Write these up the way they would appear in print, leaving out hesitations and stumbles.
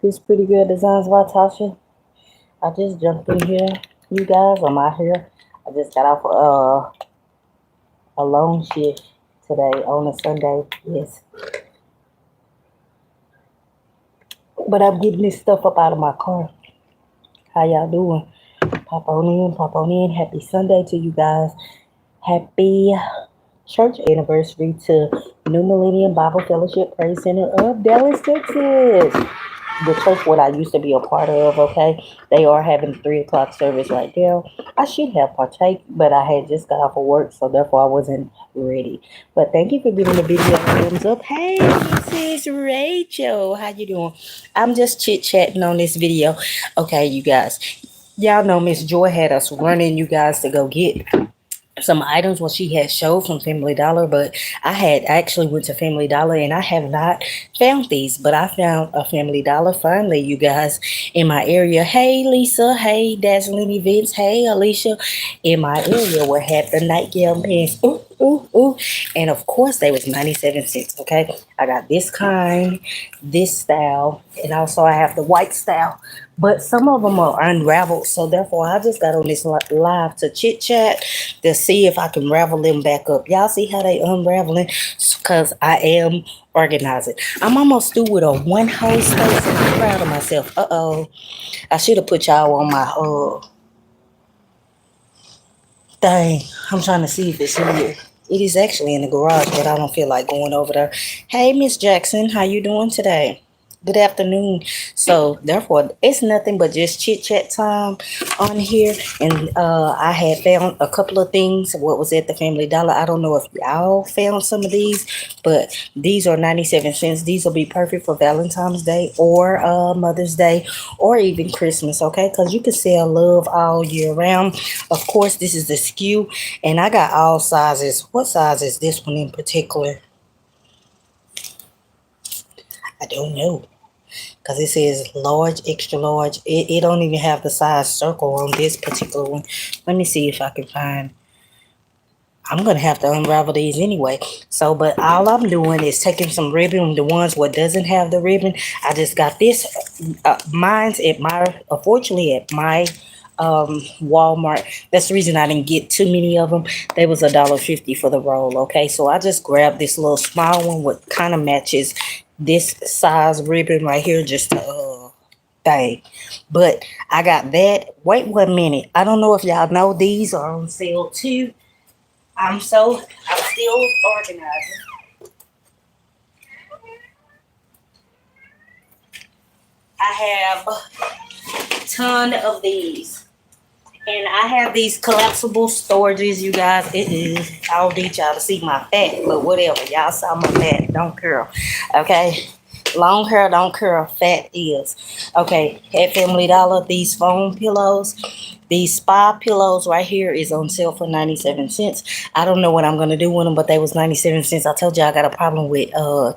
This Purrdy Gurl Designs by Tasha. I just jumped in here. You guys, I'm out here. I just got off a long shift today on a Sunday. Yes. But I'm getting this stuff up out of my car. How y'all doing? Pop on in, pop on in. Happy Sunday to you guys. Happy church anniversary to New Millennium Bible Fellowship Praise Center of Dallas, Texas. The church what I used to be a part of, okay? They are having 3 o'clock service right there. I should have partake, but I had just got off of work, so therefore I wasn't ready. But thank you for giving the video a thumbs up. Hey, this is Rachel. How you doing? I'm just chit-chatting on this video. Okay, you guys. Y'all know Miss Joy had us running you guys to go get some items what she had showed from Family Dollar, but I had actually went to Family Dollar and I have not found these, but I found a Family Dollar finally, you guys, in my area. Hey Lisa, hey Dazzling Events, hey Alicia, in my area where had the nightgown pants. Ooh, ooh, ooh. And of course they was 97 cents. Okay, I got this kind, this style, and also I have the white style, but some of them are unraveled, so therefore I just got on this live to chit chat to see if I can ravel them back up. Y'all see how they unraveling? Because I am organizing. I'm almost through with a one whole space and I'm proud of myself. I should have put y'all on my thing. I'm trying to see if it's here. It is actually in the garage, but I don't feel like going over there. Hey, Miss Jackson, how you doing today? Good afternoon. So therefore, it's nothing but just chit chat time on here. And I had found a couple of things. What was at the Family Dollar? I don't know if y'all found some of these, but these are 97 cents. These will be perfect for Valentine's Day or Mother's Day or even Christmas. Okay, because you can sell love all year round. Of course, this is the SKU, and I got all sizes. What size is this one in particular? I don't know. Because it says large, extra large. It don't even have the size circle on this particular one. Let me see if I can find. I'm going to have to unravel these anyway. So, but all I'm doing is taking some ribbon. The ones what doesn't have the ribbon, I just got this. Mine's at my, unfortunately, at my Walmart. That's the reason I didn't get too many of them. They was $1.50 for the roll. Okay, so I just grabbed this little small one, what kind of matches this size ribbon right here, just thing. But I got that. Wait 1 minute. I don't know if y'all know these are on sale too. I'm still organizing. I have a ton of these. And I have these collapsible storages, you guys. It is. I don't need y'all to see my fat, but whatever. Y'all saw my fat. Don't curl. Okay. Long hair don't curl. Fat is. Okay. At Family Dollar, these foam pillows. These spa pillows right here is on sale for 97 cents. I don't know what I'm going to do with them, but they was 97 cents. I told you I got a problem with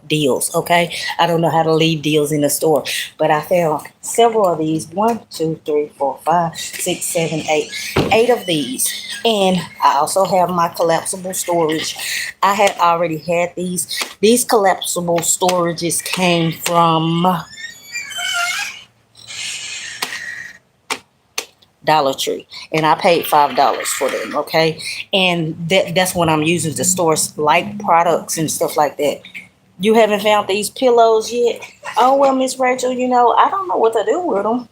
deals, okay? I don't know how to leave deals in the store. But I found several of these. 1, 2, 3, 4, 5, 6, 7, 8. 8 of these. And I also have my collapsible storage. I had already had these. These collapsible storages came from Dollar Tree, and I paid $5 for them. Okay, and that's what I'm using to store like products and stuff like that. You haven't found these pillows yet? Oh well, Miss Rachel, I don't know what to do with them.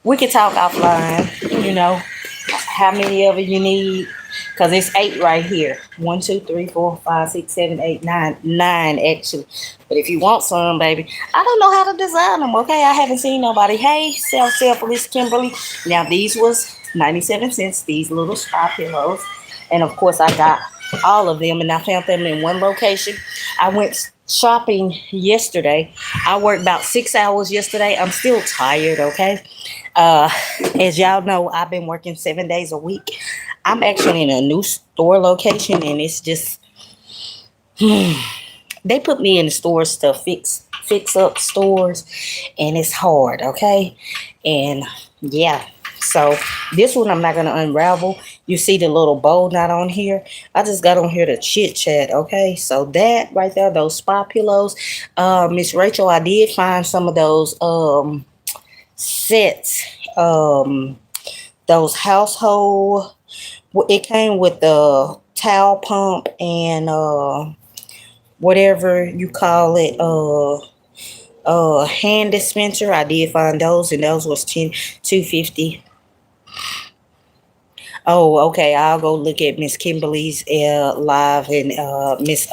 We could talk offline. How many of it you need? Because it's 8 right here. 1, 2, 3, 4, 5, 6, 7, 8, 9. 9 actually. But if you want some, baby, I don't know how to design them, okay? I haven't seen nobody. Hey, selfless Kimberly. Now, these was 97 cents, these little spa pillows. And, of course, I got all of them, and I found them in one location. I went shopping yesterday. I worked about 6 hours yesterday. I'm still tired, okay? As y'all know, I've been working 7 days a week. I'm actually in a new store location, and it's just they put me in the stores to fix up stores, and it's hard, okay? And yeah, So this one I'm not gonna unravel. You see the little bow knot on here. I just got on here to chit chat. Okay, so that right there, those spa pillows. Miss Rachel, I did find some of those sets. Those household. It came with the towel pump and whatever you call it. Hand dispenser. I did find those, and those was 250. Oh, okay. I'll go look at Miss Kimberly's live and Miss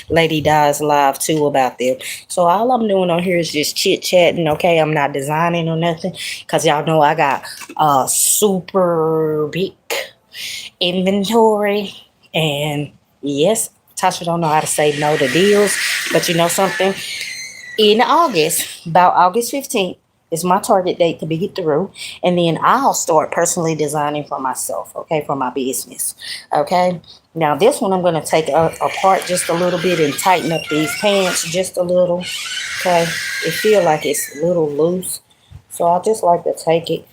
Lady Di's live too about them. So all I'm doing on here is just chit chatting. Okay, I'm not designing or nothing because y'all know I got super big inventory, and yes, Tasha don't know how to say no to deals, but you know something. In August, about August 15th, is my target date to be through. And then I'll start personally designing for myself, okay, for my business. Okay. Now this one I'm going to take apart just a little bit and tighten up these pants just a little. Okay. It feel like it's a little loose. So I just like to take it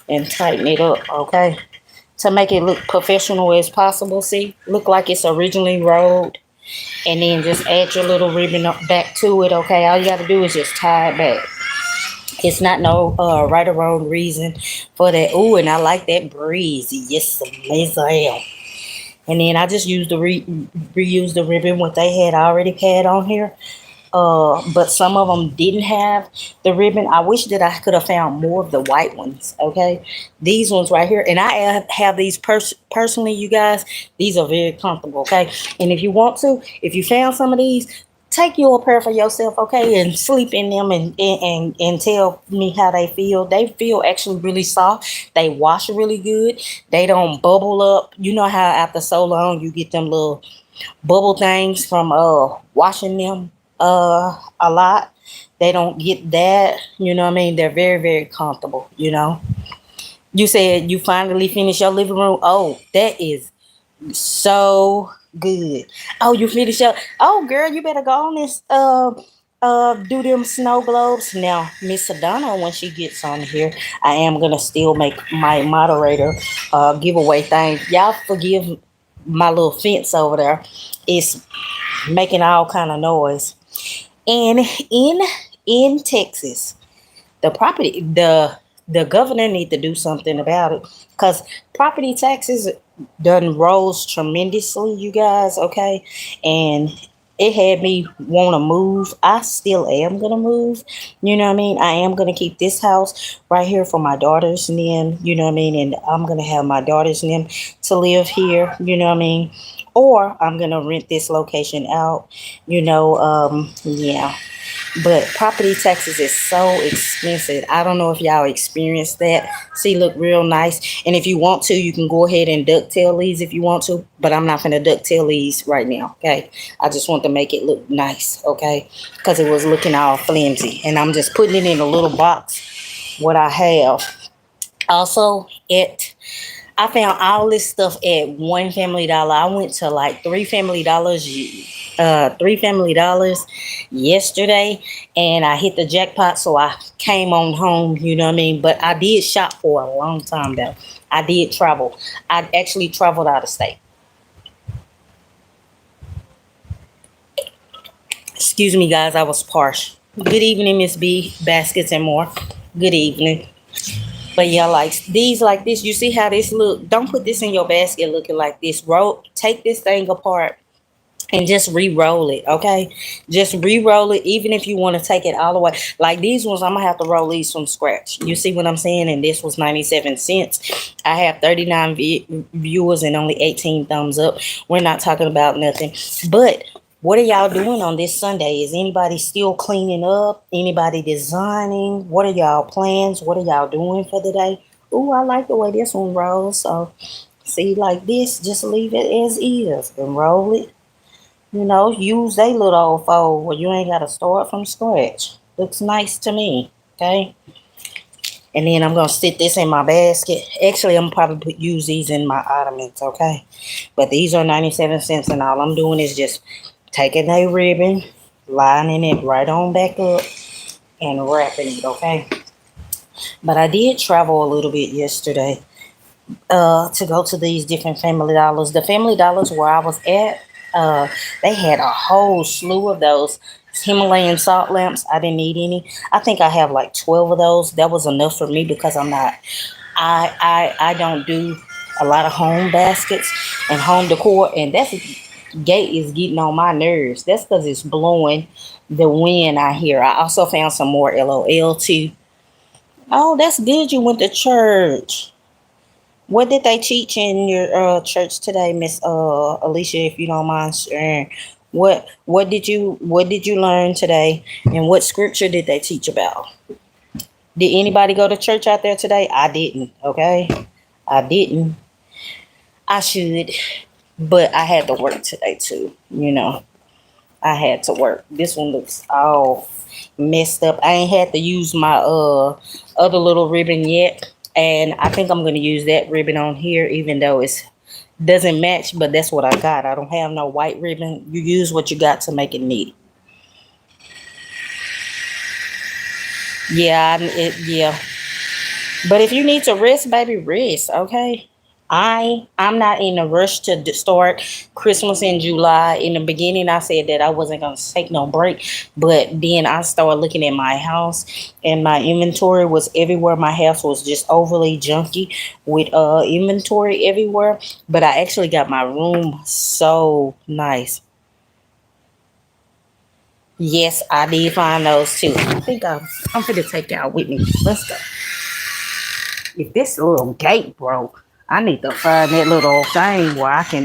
and tighten it up, okay, to make it look professional as possible. See, look like it's originally rolled. And then just add your little ribbon up back to it, okay? All you got to do is just tie it back. It's not no right or wrong reason for that. Ooh, and I like that breeze. Yes, amazing. And then I just used the reuse the ribbon what they had already had on here. But some of them didn't have the ribbon. I wish that I could have found more of the white ones. Okay, these ones right here, and I have these personally, you guys. These are very comfortable. Okay, and if you want to, if you found some of these, take your pair for yourself. Okay, and sleep in them and tell me how they feel. They feel actually really soft. They wash really good. They don't bubble up. You know how after so long you get them little bubble things from washing them a lot. They don't get that, you know what I mean? They're very, very comfortable, you know. You said you finally finished your living room. Oh, that is so good. Oh, you finished your, oh girl, you better go on this do them snow globes. Now Miss Sedona, when she gets on here, I am gonna still make my moderator giveaway thing. Y'all forgive my little fence over there. It's making all kind of noise. And in Texas, the governor need to do something about it because property taxes done rose tremendously, you guys. Okay, and it had me want to move. I still am gonna move. You know what I mean? I am gonna keep this house right here for my daughters and them. You know what I mean? And I'm gonna have my daughters and them to live here. You know what I mean? Or I'm gonna rent this location out. You know, yeah. But property taxes is so expensive. I don't know if y'all experienced that. See, look real nice. And if you want to, you can go ahead and ducktail these if you want to. But I'm not going to ducktail these right now, okay? I just want to make it look nice, okay? Because it was looking all flimsy. And I'm just putting it in a little box, what I have. Also, I found all this stuff at one Family Dollar. I went to like three Family Dollars yesterday, and I hit the jackpot, so I came on home, you know what I mean? But I did shop for a long time though. I did travel. I actually traveled out of state. Excuse me, guys, I was parched. Good evening, Miss B, Baskets and More. Good evening. But yeah, like this, you see how this look? Don't put this in your basket looking like this. Take this thing apart and just re-roll it, okay? Just re-roll it, even if you want to take it all the way. Like these ones, I'm gonna have to roll these from scratch. You see what I'm saying? And this was 97 cents. I have 39 viewers and only 18 thumbs up. We're not talking about nothing. But what are y'all doing on this Sunday? Is anybody still cleaning up? Anybody designing? What are y'all plans? What are y'all doing for the day? Ooh, I like the way this one rolls. So see, like this, just leave it as is and roll it. You know, use a little old fold where you ain't got to start from scratch. Looks nice to me, okay? And then I'm going to stick this in my basket. Actually, I'm probably use these in my ottomans, okay? But these are 97 cents, and all I'm doing is just taking a ribbon, lining it right on back up, and wrapping it, okay? But I did travel a little bit yesterday to go to these different Family Dollars. The Family Dollars where I was at, they had a whole slew of those Himalayan salt lamps. I didn't need any. I think I have like 12 of those. That was enough for me because I don't do a lot of home baskets and home decor, and that's gate is getting on my nerves. That's because it's blowing the wind I hear. I also found some more LOL too. Oh, that's good. You went to church. What did they teach in your church today, Miss Alicia? If you don't mind sharing, what did you learn today, and what scripture did they teach about? Did anybody go to church out there today? I didn't. Okay, I didn't. I should, but I had to work today too. I had to work. This one looks all messed up. I ain't had to use my other little ribbon yet. And I think I'm gonna use that ribbon on here, even though it's doesn't match, but that's what I got. I don't have no white ribbon. You use what you got to make it neat. Yeah. But if you need to rest, baby, rest, okay? I'm not in a rush to start Christmas in July. In the beginning, I said that I wasn't gonna take no break, but then I started looking at my house, and my inventory was everywhere. My house was just overly junky with inventory everywhere. But I actually got my room so nice. Yes, I did find those too. I think I'm gonna take y'all with me. Let's go. If this little gate broke, I need to find that little thing where I can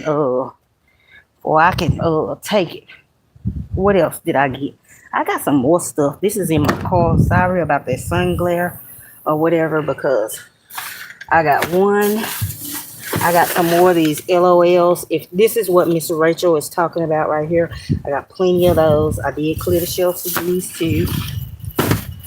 take it. What else did I get? I got some more stuff. This is in my car. Sorry about that sun glare or whatever, because I got one. I got some more of these LOLs. If this is what Miss Rachel is talking about right here, I got plenty of those. I did clear the shelves of these too.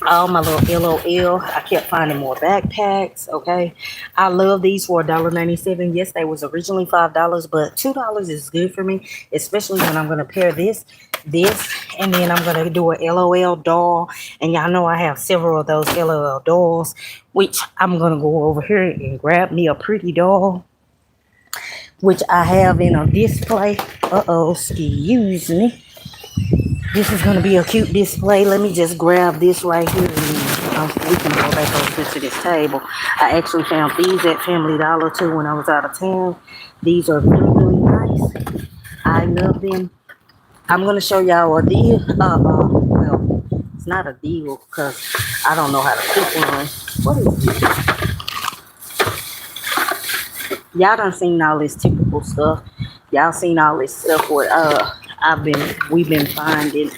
All my little LOL. I kept finding more backpacks. Okay, I love these for $1.97. Yes, they was originally $5, but $2 is good for me, especially when I'm gonna pair this, and then I'm gonna do a LOL doll. And y'all know I have several of those LOL dolls, which I'm gonna go over here and grab me a pretty doll, which I have in a display. Excuse me. This is going to be a cute display. Let me just grab this right here, and we can go back over to this table. I actually found these at Family Dollar too when I was out of town. These are really, really nice. I love them. I'm going to show y'all a deal. Well, it's not a deal because I don't know how to pick one. What is this? Y'all done seen all this typical stuff. Y'all seen all this stuff where we've been finding.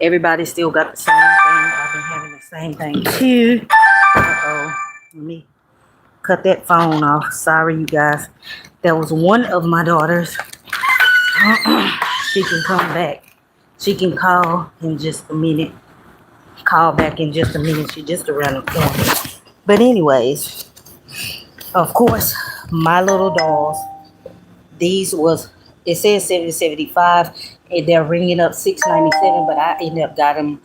Everybody still got the same thing. I've been having the same thing too. Let me cut that phone off. Sorry, you guys. That was one of my daughters. She can come back. She can call in just a minute. Call back in just a minute. She's just around the corner. But anyways, of course, my little dolls. These was, it says 775, and they're ringing up 697, but I ended up got them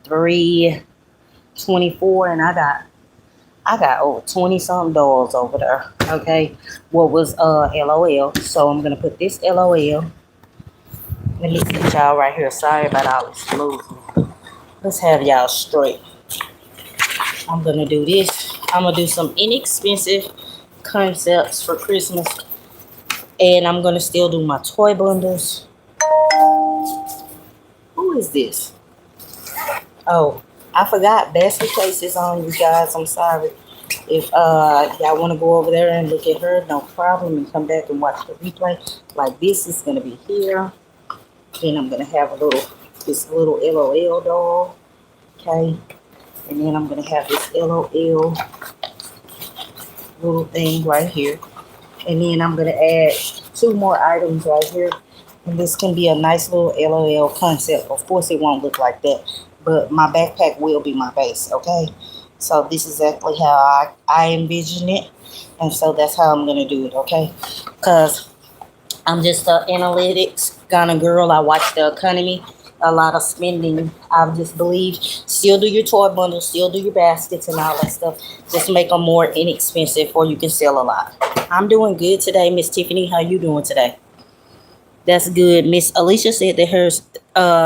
324, and I got over 20 something dolls over there. Okay, what was LOL? So I'm gonna put this LOL. Let me sit y'all right here. Sorry about all this movement. Let's have y'all straight. I'm gonna do this. I'm gonna do some inexpensive concepts for Christmas, and I'm gonna still do my toy bundles. Who is this? Oh, I forgot basket case is on, you guys. I'm sorry. If y'all want to go over there and look at her, no problem, and come back and watch the replay. Like this is gonna be here. Then I'm gonna have this little LOL doll. Okay. And then I'm gonna have this LOL little thing right here. And then I'm gonna add two more items right here. And this can be a nice little LOL concept. Of course, it won't look like that, but my backpack will be my base, okay? So this is exactly how I envision it. And so that's how I'm gonna do it, okay? Because I'm just an analytics kind of girl. I watch the economy a lot of spending. I just believe still do your toy bundles, still do your baskets and all that stuff. Just make them more inexpensive or you can sell a lot. I'm doing good today, Miss Tiffany. How you doing today? That's good. Miss Alicia said that her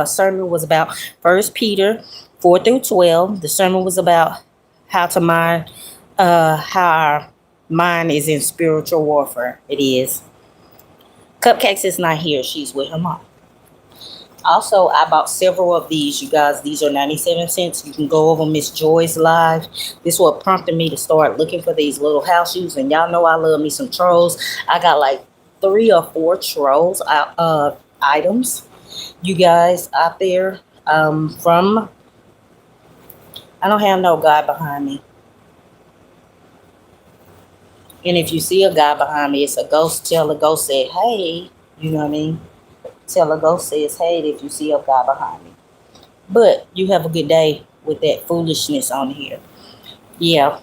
sermon was about First Peter 4 through 12. The sermon was about how to mind, how our mind is in spiritual warfare. It is. Cupcakes is not here. She's with her mom. Also, I bought several of these, you guys. These are 97 cents. You can go over Miss Joy's live. This is what prompted me to start looking for these little house shoes. And y'all know I love me some trolls. I got like 3 or 4 trolls items. You guys out there from, I don't have no guy behind me. And if you see a guy behind me, it's a ghost. Tell a ghost, say, hey. You know what I mean? Tell a ghost says, hey, if you see a guy behind me. But you have a good day with that foolishness on here. Yeah.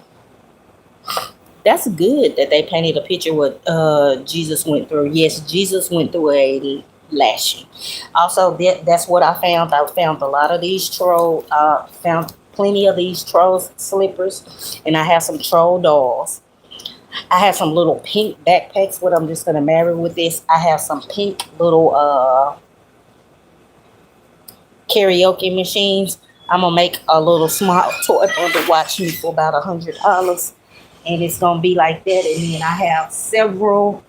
That's good that they painted a picture what Jesus went through. Yes, Jesus went through a lashing. Also, that's what I found. I found a lot of these found plenty of these troll slippers. And I have some troll dolls. I have some little pink backpacks, what I'm just going to marry with this. I have some pink little karaoke machines. I'm going to make a little small toy to watch me for about $100. And it's going to be like that. And then I have several.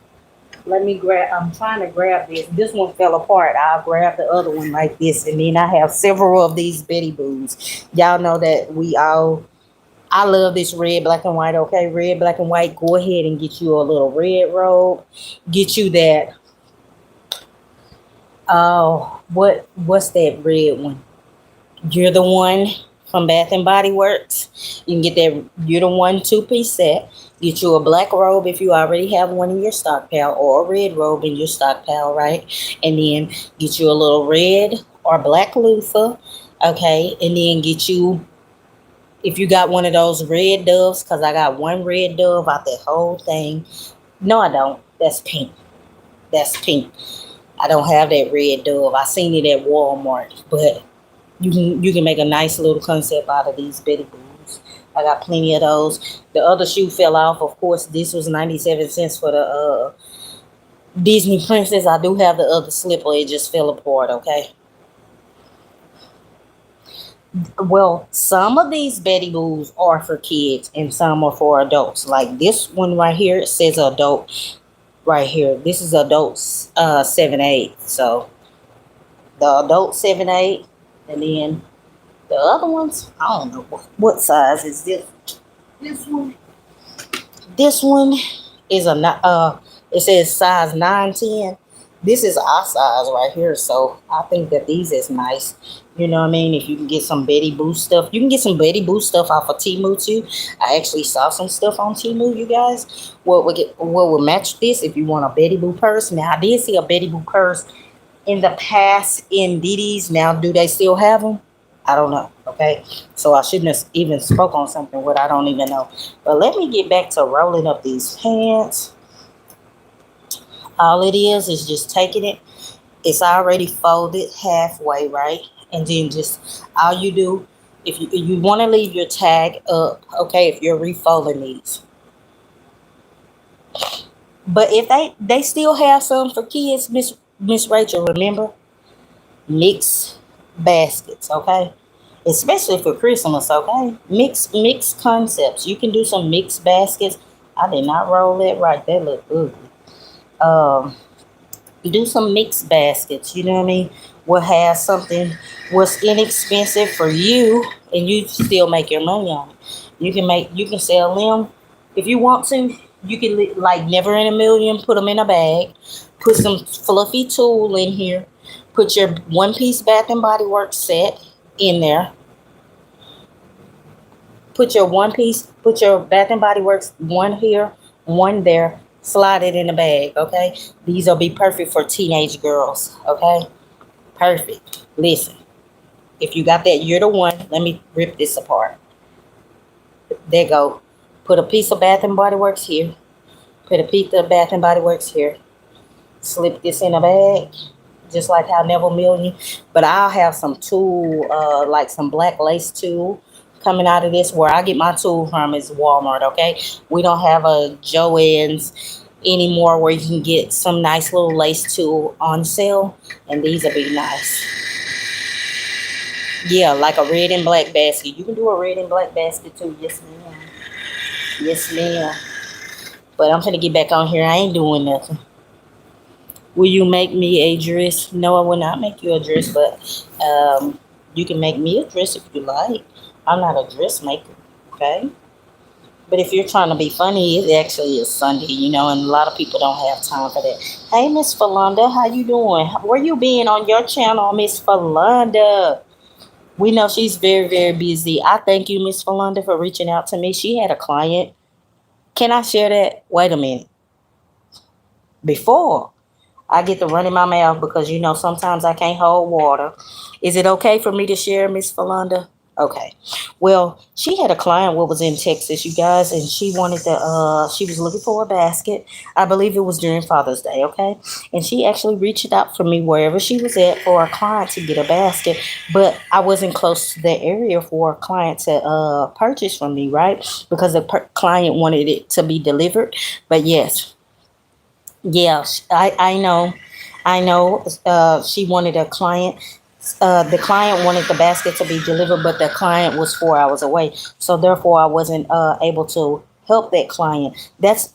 I'm trying to grab this. This one fell apart. I'll grab the other one like this. And then I have several of these Betty Boos. Y'all know that I love this red, black, and white. Okay, red, black, and white. Go ahead and get you a little red robe. Get you that. Oh, what's that red one? You're the one from Bath and Body Works. You can get that. You're the one 2-piece set. Get you a black robe if you already have one in your stockpile, or a red robe in your stockpile, right? And then get you a little red or black loofah. Okay, and then get you. If you got one of those red doves, because I got one red dove out that whole thing. No, I don't. That's pink. That's pink. I don't have that red dove. I seen it at Walmart. But you can make a nice little concept out of these Betty Boos. I got plenty of those. The other shoe fell off. Of course, this was 97 cents for the Disney Princess. I do have the other slipper. It just fell apart, okay? Well, some of these Betty Boos are for kids and some are for adults. Like this one right here, it says adult right here. This is adults 7-8. So the adult 7-8, and then the other ones, I don't know what size is this. This one. This one is it says size 9-10. This is our size right here, so I think that these is nice. You know what I mean? If you can get some Betty Boo stuff, you can get some Betty Boo stuff off of Temu too. I actually saw some stuff on Temu, you guys. What would match this if you want a Betty Boo purse? Now I did see a Betty Boo purse in the past in Didi's. Now do they still have them? I don't know. Okay, so I shouldn't have even spoke on something what I don't even know. But let me get back to rolling up these pants. All it is just taking it. It's already folded halfway, right? And then just all you do, if you want to leave your tag up, okay, if you're refolding these. But if they still have some for kids, Miss Rachel, remember? Mix baskets, okay? Especially for Christmas, okay? Mix concepts. You can do some mixed baskets. I did not roll that right. That looked ugly. Do some mixed baskets, you know what I mean? We'll have something what's inexpensive for you and you still make your money on it. You can sell them if you want to. You can, like Never in a Million, put them in a bag, put some fluffy tulle in here, put your 1-piece Bath and Body Works set in there. Put your Bath and Body Works one here, one there. Slide it in the bag, okay? These will be perfect for teenage girls, okay? Perfect. Listen, if you got that, you're the one. Let me rip this apart. There you go. Put a piece of Bath and Body Works here. Put a piece of Bath and Body Works here. Slip this in a bag. just like how Neville Million. But I'll have some tool, like some black lace tool coming out of this. Where I get my tool from is Walmart, okay? We don't have a Joann's anymore where you can get some nice little lace tool on sale, and these will be nice. Yeah, like a red and black basket. You can do a red and black basket too. Yes, ma'am. Yes, ma'am. But I'm gonna get back on here. I ain't doing nothing. Will you make me a dress? No, I will not make you a dress, but you can make me a dress if you like. I'm not a dressmaker, okay? But if you're trying to be funny, it actually is Sunday, and a lot of people don't have time for that. Hey, Miss Falonda, how you doing? Where you been on your channel, Miss Falonda? We know she's very, very busy. I thank you, Miss Falonda, for reaching out to me. She had a client. Can I share that? Wait a minute. Before I get to run in my mouth because sometimes I can't hold water. Is it okay for me to share, Miss Falonda? Okay. Well, she had a client what was in Texas, you guys, and she was looking for a basket. I believe it was during Father's Day, okay? And she actually reached out for me wherever she was at for a client to get a basket, but I wasn't close to the area for a client to purchase from me, right? Because the client wanted it to be delivered. But yes, yes, I know. She wanted a client. The client wanted the basket to be delivered, but the client was 4 hours away. So therefore, I wasn't able to help that client. That's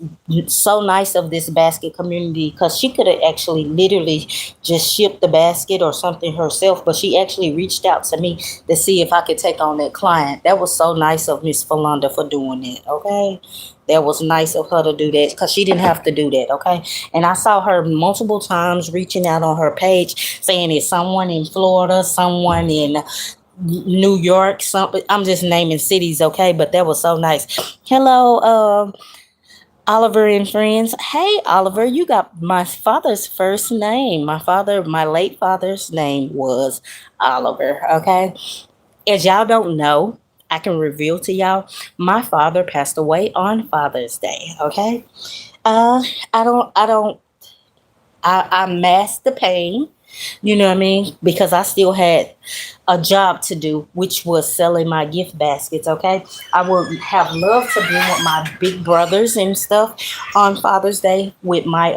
so nice of this basket community because she could have actually literally just shipped the basket or something herself, but she actually reached out to me to see if I could take on that client. That was so nice of Miss Falonda for doing that. Okay. That was nice of her to do that because she didn't have to do that, okay? And I saw her multiple times reaching out on her page saying it's someone in Florida, someone in New York, something. I'm just naming cities, okay? But that was so nice. Hello, Oliver and friends. Hey, Oliver, you got my father's first name. My late father's name was Oliver, okay? As y'all don't know, I can reveal to y'all, my father passed away on Father's Day. Okay, uh, I masked the pain. You know what I mean? Because I still had a job to do, which was selling my gift baskets. Okay, I would have loved to be with my big brothers and stuff on Father's Day with my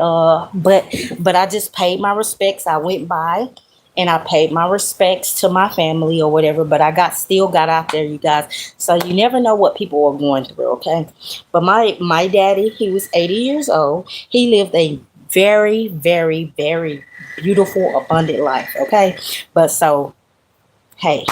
but I just paid my respects. I went by and I paid my respects to my family or whatever. But I still got out there, you guys. So you never know what people are going through. Okay, but my daddy, he was 80 years old. He lived a very, very, very beautiful, abundant life. Okay, but so hey,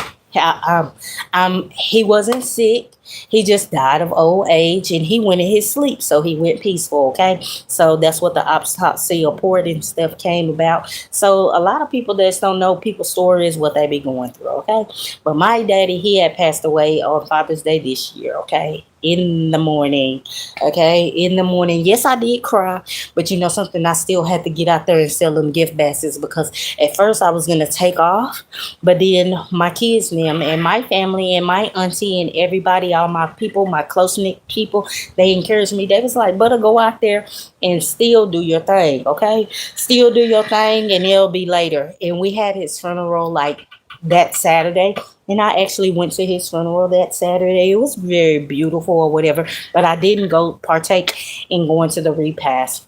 he wasn't sick. He just died of old age, and he went in his sleep, so he went peaceful. Okay, so that's what the autopsy report and stuff came about. So a lot of people that don't know people's stories, what they be going through. Okay, but my daddy, he had passed away on Father's Day this year. Okay, in the morning. Okay, in the morning. Yes, I did cry, but something, I still had to get out there and sell them gift baskets because at first I was gonna take off, but then my kids and them and my family and my auntie and everybody, all my people, my close knit people, they encouraged me. They was like, "Better go out there and still do your thing, okay? Still do your thing, and it'll be later." And we had his funeral like that Saturday. And I actually went to his funeral that Saturday. It was very beautiful or whatever, but I didn't go partake in going to the repast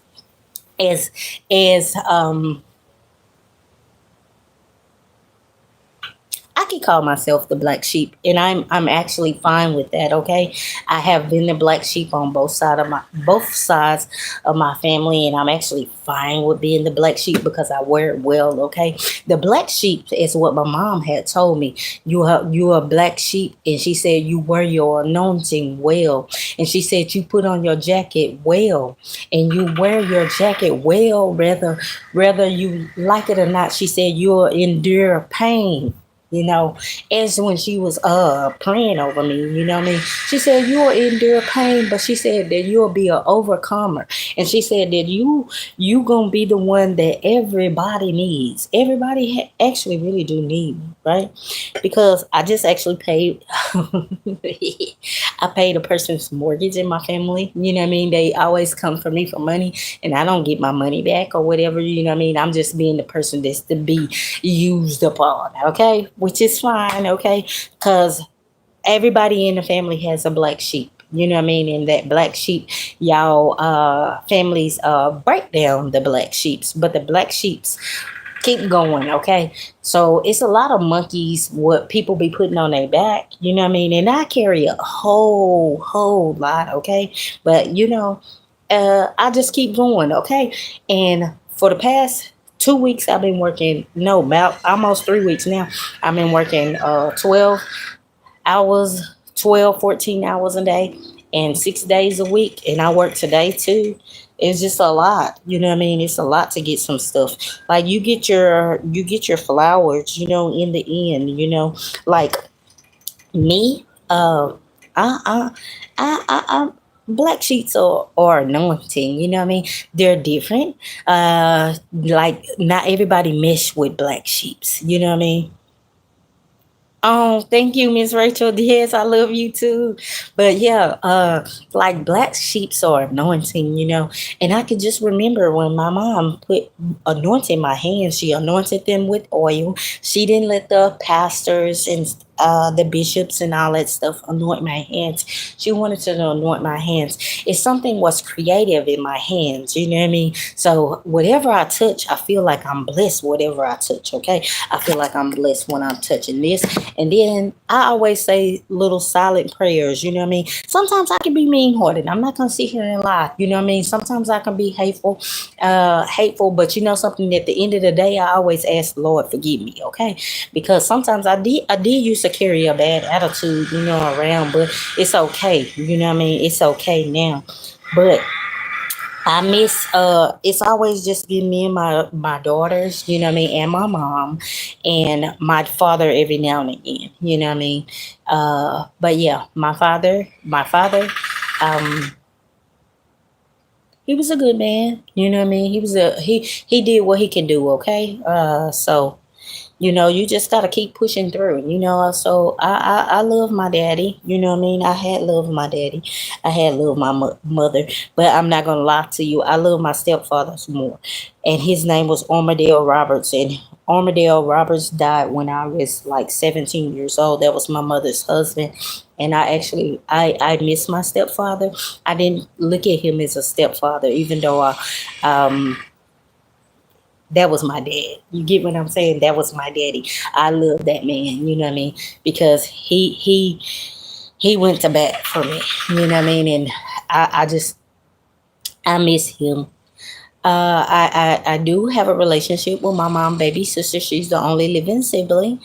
as I can call myself the black sheep, and I'm actually fine with that. Okay, I have been the black sheep on both sides of my family, and I'm actually fine with being the black sheep because I wear it well. Okay, the black sheep is what my mom had told me. You are a black sheep, and she said you wear your anointing well, and she said you put on your jacket well, and you wear your jacket well, whether you like it or not. She said you'll endure pain, as when she was praying over me, what I mean? She said you'll endure pain, but she said that you'll be an overcomer. And she said that you gonna be the one that everybody needs. Everybody actually really do need me, right? Because I just actually paid I pay the person's mortgage in my family. You know what I mean? They always come for me for money, and I don't get my money back or whatever. You know what I mean? I'm just being the person that's to be used upon. Okay, which is fine. Okay, because everybody in the family has a black sheep. You know what I mean? And that black sheep, y'all families break down the black sheeps, but the black sheeps keep going, okay? So it's a lot of monkeys what people be putting on their back, you know what I mean? And I carry a whole lot, okay? But I just keep going, okay? And for the past 2 weeks I've been working, no, about almost 3 weeks now. I've been working 12 hours, 12, 14 hours a day and 6 days a week. And I work today too. It's just a lot. You know what I mean? It's a lot to get some stuff. Like you get your flowers, in the end, like me, I black sheets are anointing, you know what I mean? They're different. Like not everybody mesh with black sheeps, you know what I mean? Oh, thank you, Miss Rachel. Yes, I love you too. But yeah, like black sheeps are anointing, and I could just remember when my mom put anointed my hands. She anointed them with oil. She didn't let the pastors and the bishops and all that stuff anoint my hands. She wanted to anoint my hands. If something was creative in my hands, you know what I mean? So whatever I touch, I feel like I'm blessed. Whatever I touch, okay? I feel like I'm blessed when I'm touching this. And then I always say little silent prayers, you know what I mean? Sometimes I can be mean hearted. I'm not gonna sit here and lie, you know what I mean? Sometimes I can be hateful, but you know something, at the end of the day, I always ask the Lord forgive me, okay? Because sometimes I did used to carry a bad attitude, around, but it's okay, you know what I mean? It's okay now. But I miss it's always just been me and my daughters, you know what I mean, and my mom and my father every now and again, you know what I mean? But yeah, my father, um he was a good man, you know what I mean? He did what he can do, okay? So you just gotta keep pushing through, So I love my daddy, you know what I mean? I had love my daddy, I had love my mother, but I'm not gonna lie to you, I love my stepfathers more. And his name was Armadale Roberts, and Armadale Roberts died when I was like 17 years old. That was my mother's husband. And I miss my stepfather. I didn't look at him as a stepfather, even though um that was my dad. You get what I'm saying? That was my daddy. I love that man, you know what I mean? Because he went to bat for me, you know what I mean? And I miss him. I do have a relationship with my mom, baby sister. She's the only living sibling,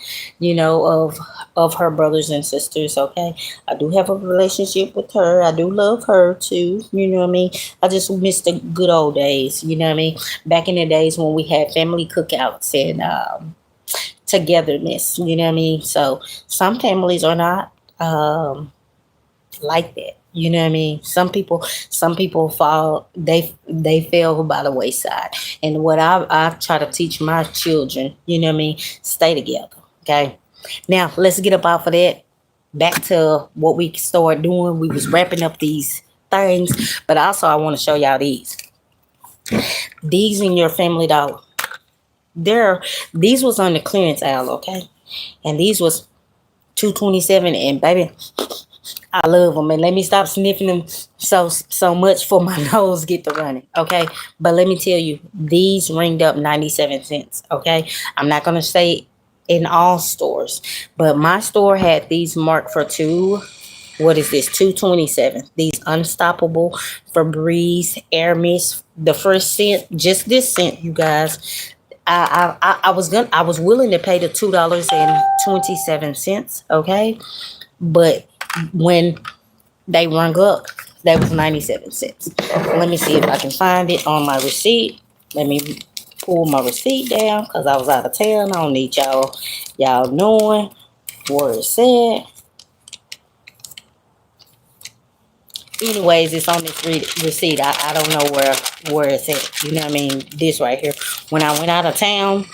of her brothers and sisters. Okay, I do have a relationship with her. I do love her too. You know what I mean? I just miss the good old days. You know what I mean? Back in the days when we had family cookouts and togetherness. You know what I mean? So some families are not. Like that. You know what I mean? Some people fall, they fell by the wayside. And what I try to teach my children, you know what I mean, stay together. Okay. Now let's get up off of that. Back to what we started doing. We was wrapping up these things, but also I want to show y'all these. These in your Family Dollar. These was on the clearance aisle, okay? And these was 227, and baby, I love them, and let me stop sniffing them so much for my nose get to running. Okay, but let me tell you, these ringed up 97 cents. Okay, I'm not gonna say in all stores, but my store had these marked for two. What is this? 227. These unstoppable Febreze air mist. The first scent, just this scent, you guys. I was willing to pay the $2.27. Okay, but when they rung up, that was 97 cents. Let me see if I can find it on my receipt. Let me pull my receipt down because I was out of town. I don't need y'all knowing where it's at. Anyways, it's on this receipt. I don't know where it's at. You know what I mean? This right here. When I went out of town,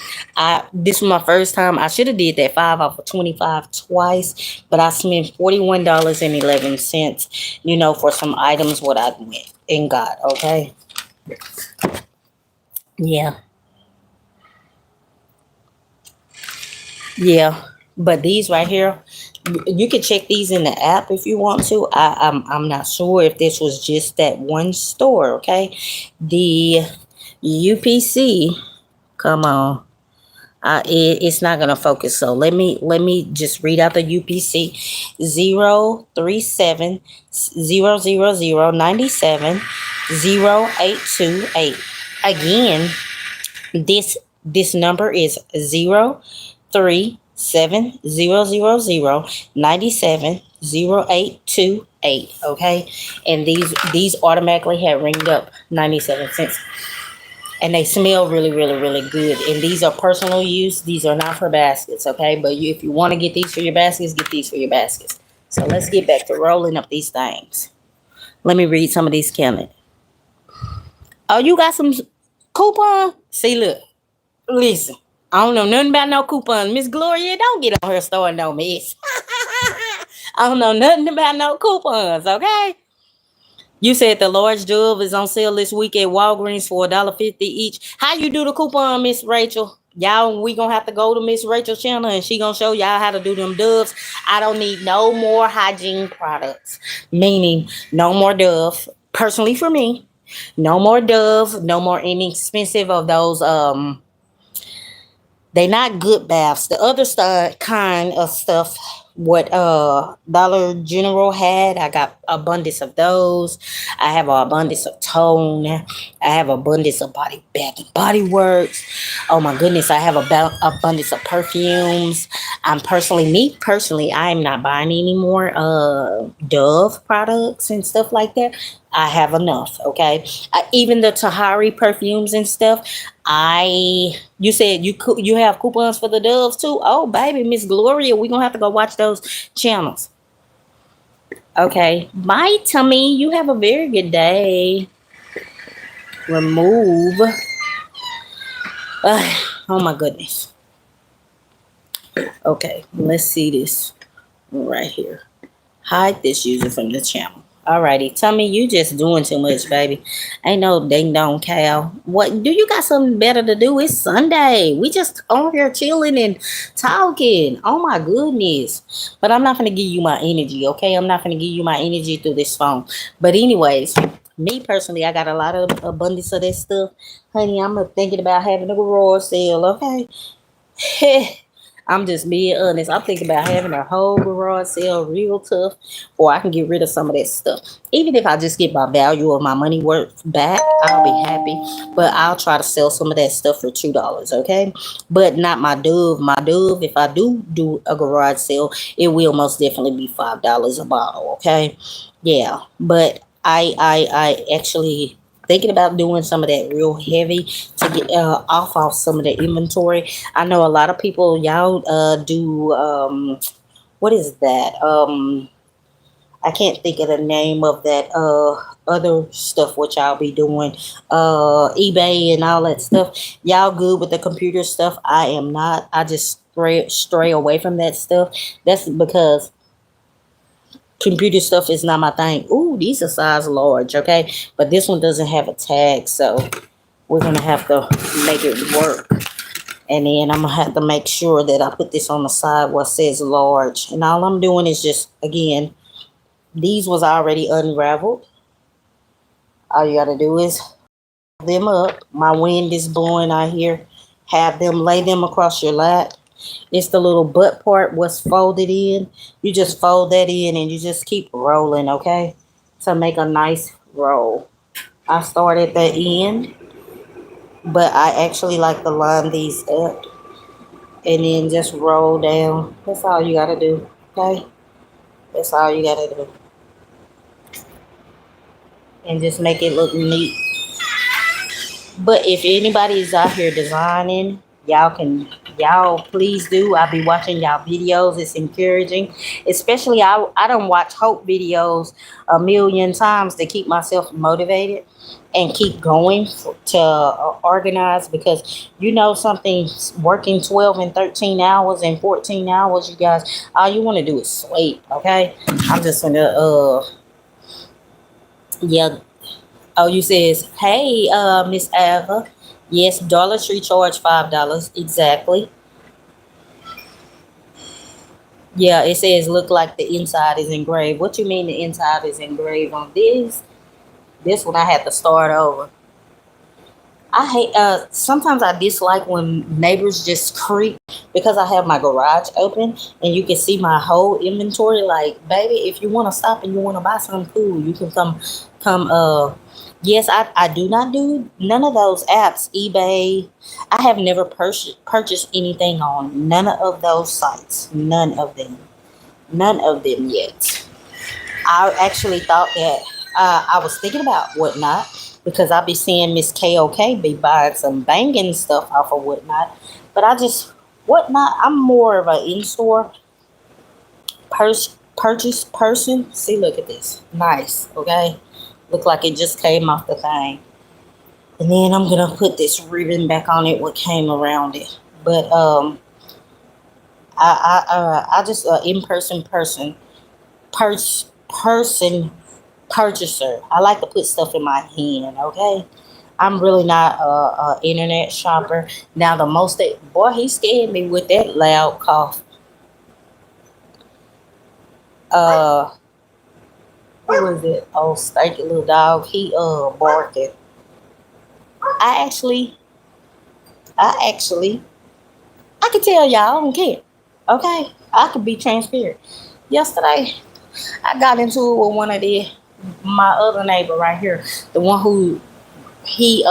this was my first time. I should have did that 5 off of 25 twice, but I spent $41.11. You know, for some items what I went and got. Okay. Yeah. Yeah. But these right here, you can check these in the app if you want to. I'm not sure if this was just that one store. Okay. The UPC. Come on. It's not gonna focus. So let me just read out the UPC 037 000 97 0828. Again, this number is 037 000 97 0828. Okay, and these automatically have ringed up 97 cents, and they smell really, really, really good. And these are personal use. These are not for baskets, okay? But if you want to get these for your baskets, get these for your baskets. So let's get back to rolling up these things. Let me read some of these comments. Oh, you got some coupon? See, look, listen. I don't know nothing about no coupon. Miss Gloria, don't get on her store no mess. I don't know nothing about no coupons, okay? You said the large dove is on sale this week at Walgreens for $1.50 each. How you do the coupon, Miss Rachel? Y'all, we gonna have to go to Miss Rachel's channel and she gonna show y'all how to do them doves. I don't need no more hygiene products. Meaning no more Dove. Personally for me, no more Dove, no more inexpensive of those they not good baths. The other kind of stuff what Dollar General had, I got abundance of those. I have an abundance of tone. I have abundance of Bath and Body Works. Oh my goodness, I have abundance of perfumes. Me personally, I am not buying any more Dove products and stuff like that. I have enough, okay? Even the Tahari perfumes and stuff. You said you have coupons for the Doves too. Oh baby, Miss Gloria, we gonna have to go watch those channels. Okay, bye, Tummy. You have a very good day. Remove. Oh my goodness. Okay, let's see this right here. Hide this user from the channel. Alrighty, Tummy, you just doing too much, baby. Ain't no ding dong cow. What do you got something better to do? It's Sunday. We just on here chilling and talking. Oh my goodness. But I'm not gonna give you my energy, okay? I'm not gonna give you my energy through this phone. But anyways, me personally, I got a lot of abundance of this stuff. Honey, I'm thinking about having a garage sale, okay? I'm just being honest. I'm thinking about having a whole garage sale real tough, or I can get rid of some of that stuff. Even if I just get my value of my money worth back, I'll be happy. But I'll try to sell some of that stuff for $2, okay? But not my Dove. My Dove, if I do a garage sale, it will most definitely be $5 a bottle, okay? Yeah, but I actually thinking about doing some of that real heavy to get off some of the inventory. I know a lot of people, y'all do what is that? I can't think of the name of that other stuff what y'all be doing. eBay and all that stuff. Y'all good with the computer stuff. I am not. I just stray away from that stuff. That's because computer stuff is not my thing. Ooh, these are size large, okay? But this one doesn't have a tag, so we're gonna have to make it work. And then I'm gonna have to make sure that I put this on the side where it says large. And all I'm doing is just, again, these was already unraveled. All you gotta do is them up. My wind is blowing out here. Lay them across your lap. It's the little butt part what's folded in. You just fold that in and you just keep rolling, okay? To make a nice roll. I start at the end, but I actually like to line these up and then just roll down. That's all you gotta do, okay? That's all you gotta do. And just make it look neat. But if anybody's out here designing, y'all can Y'all, please do. I'll be watching y'all videos. It's encouraging. Especially, I don't watch Hope videos a million times to keep myself motivated and keep going to organize, because you know something's working 12 and 13 hours and 14 hours, you guys. All you want to do is sleep, okay? I'm just going to, yeah. Oh, you says, hey, Miss Ava. Yes, Dollar Tree charge $5. Exactly. Yeah, it says look like the inside is engraved. What you mean the inside is engraved on this? This one I had to start over. I hate sometimes I dislike when neighbors just creep, because I have my garage open and you can see my whole inventory. Like, baby, if you want to stop and you want to buy something cool, you can come yes, I do not do none of those apps. eBay. I have never purchased anything on none of those sites. None of them. None of them yet. I actually thought that I was thinking about Whatnot, because I be seeing Miss KOK be buying some banging stuff off of Whatnot. But I just, Whatnot, I'm more of an in-store purchase person. See, look at this. Nice, okay? Look like it just came off the thing. And then I'm going to put this ribbon back on it, what came around it. But I just in-person person purchaser. I like to put stuff in my hand, okay? I'm really not a internet shopper. Now the most that boy, he scared me with that loud cough. Uh who was it? Oh, stanky little dog. He barking. I actually I actually I can tell y'all I don't care. Okay? I could be transparent. Yesterday I got into it with one of my other neighbor right here. The one who he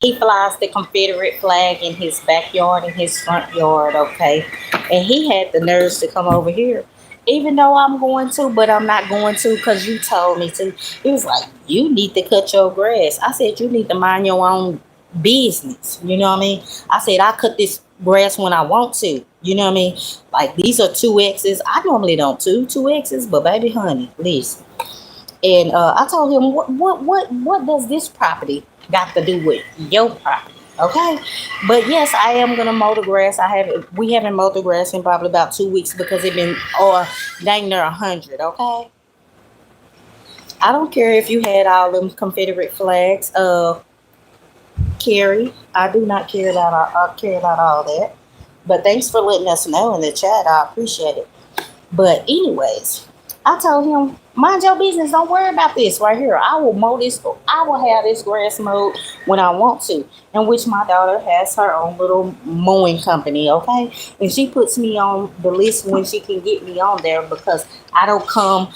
he flies the Confederate flag in his backyard, in his front yard, okay? And he had the nerves to come over here. Even though I'm going to, but I'm not going to because you told me to. He was like, you need to cut your grass. I said, you need to mind your own business. You know what I mean? I said, I cut this grass when I want to. You know what I mean? Like, these are two X's. I normally don't two X's, but baby honey, listen. And I told him, what does this property got to do with your property? Okay, but yes, I am gonna mow the grass. We haven't mowed the grass in probably about 2 weeks because it been dang near 100. Okay, I don't care if you had all them Confederate flags. Carrie, I do not care about all that. But thanks for letting us know in the chat. I appreciate it. But anyways, I told him, mind your business. Don't worry about this right here. I will mow this. I will have this grass mowed when I want to. In which my daughter has her own little mowing company, okay? And she puts me on the list when she can get me on there, because I don't come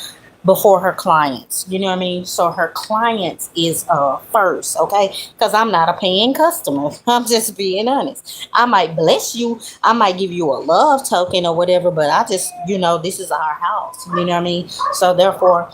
before her clients. You know what I mean? So her clients is first, okay? Because I'm not a paying customer. I'm just being honest. I might bless you. I might give you a love token or whatever, but I just, this is our house. You know what I mean? So therefore,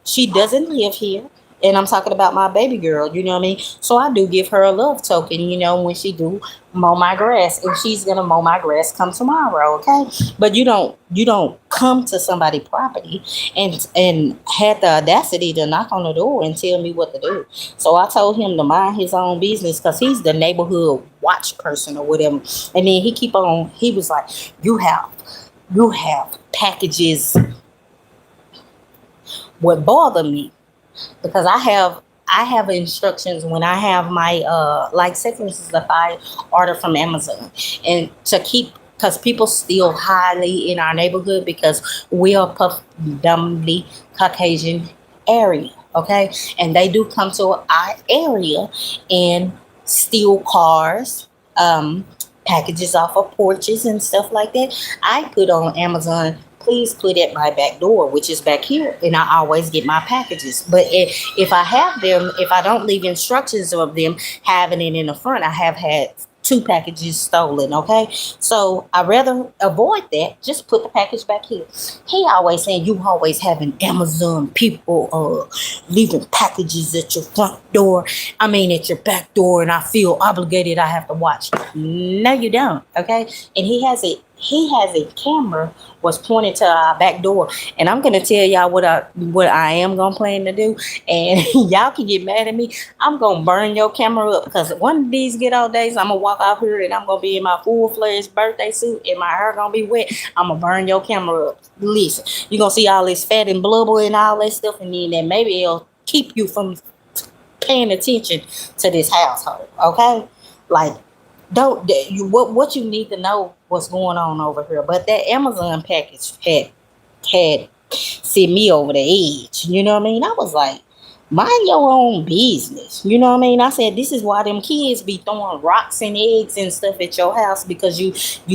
she doesn't live here. And I'm talking about my baby girl, you know what I mean? So I do give her a love token, when she do mow my grass. And she's gonna mow my grass come tomorrow, okay? But you don't come to somebody's property and had the audacity to knock on the door and tell me what to do. So I told him to mind his own business, because he's the neighborhood watch person or whatever. And then he was like, you have packages. What bother me, because I have instructions when I have my like, say for instance, if I order from Amazon, and to keep, because people steal highly in our neighborhood because we are predominantly Caucasian area, okay? And they do come to our area and steal cars, packages off of porches and stuff like that. I put on Amazon, please put at my back door, which is back here, and I always get my packages. But if I have them, if I don't leave instructions of them having it in the front, I have had 2 packages stolen, okay? So I'd rather avoid that. Just put the package back here. He always saying you always having Amazon people leaving packages at your front door. I mean at your back door, and I feel obligated I have to watch. No, you don't, okay? And he has a camera was pointed to our back door, and I'm gonna tell y'all what I am gonna plan to do, and y'all can get mad at me. I'm gonna burn your camera up because one of these good old days I'm gonna walk out here and I'm gonna be in my full-fledged birthday suit and my hair gonna be wet. I'm gonna burn your camera up. Listen, you're gonna see all this fat and blubber and all that stuff, and then maybe it'll keep you from paying attention to this household, okay? Like, don't you what you need to know what's going on over here. But that Amazon package had sent me over the edge. You know what I mean? I was like, mind your own business. You know what I mean? I said, this is why them kids be throwing rocks and eggs and stuff at your house because you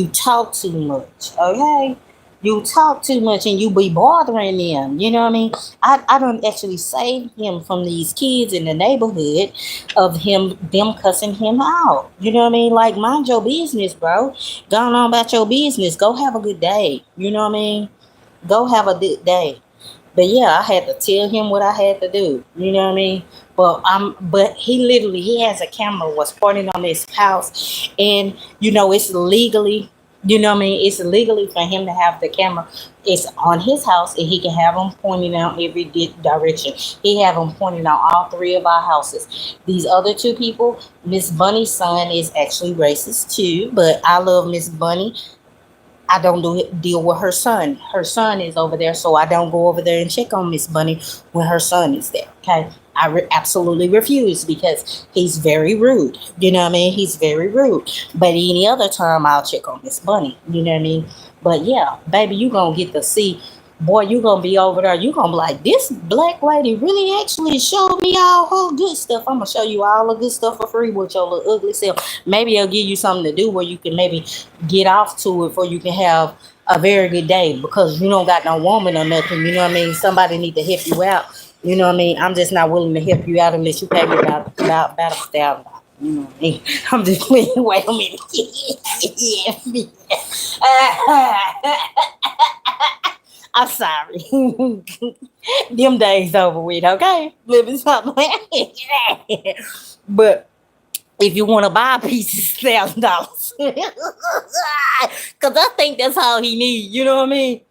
talk too much. Okay? You talk too much and you be bothering them. You know what I mean? I don't actually save him from these kids in the neighborhood of them cussing him out. You know what I mean? Like, mind your business, bro. Go on about your business. Go have a good day. You know what I mean? Go have a good day. But yeah, I had to tell him what I had to do. You know what I mean? But he has a camera was pointing on his house, and it's legally, what I mean, it's legally for him to have the camera. It's on his house, and he can have them pointing out every direction. He have them pointing out all 3 of our houses. These other 2 people, Miss Bunny's son is actually racist too, but I love Miss Bunny. I don't deal with her son. Her son is over there, so I don't go over there and check on Miss Bunny when her son is there. Okay, I absolutely refuse because he's very rude. You know what I mean? He's very rude. But any other time, I'll check on Miss Bunny. You know what I mean? But yeah, baby, you gonna get to see. Boy, you gonna be over there. You gonna be like, this black lady really actually showed me all her good stuff. I'm gonna show you all the good stuff for free with your little ugly self. Maybe it'll give you something to do where you can maybe get off to it, or you can have a very good day because you don't got no woman or nothing. You know what I mean? Somebody need to help you out. You know what I mean? I'm just not willing to help you out unless you pay me about $1,000. You know what I mean? I'm just playing. Wait a minute. I'm sorry. Them days over with, okay? Let me stop playing. But if you want to buy a piece, it's $1,000. Because I think that's all he needs. You know what I mean?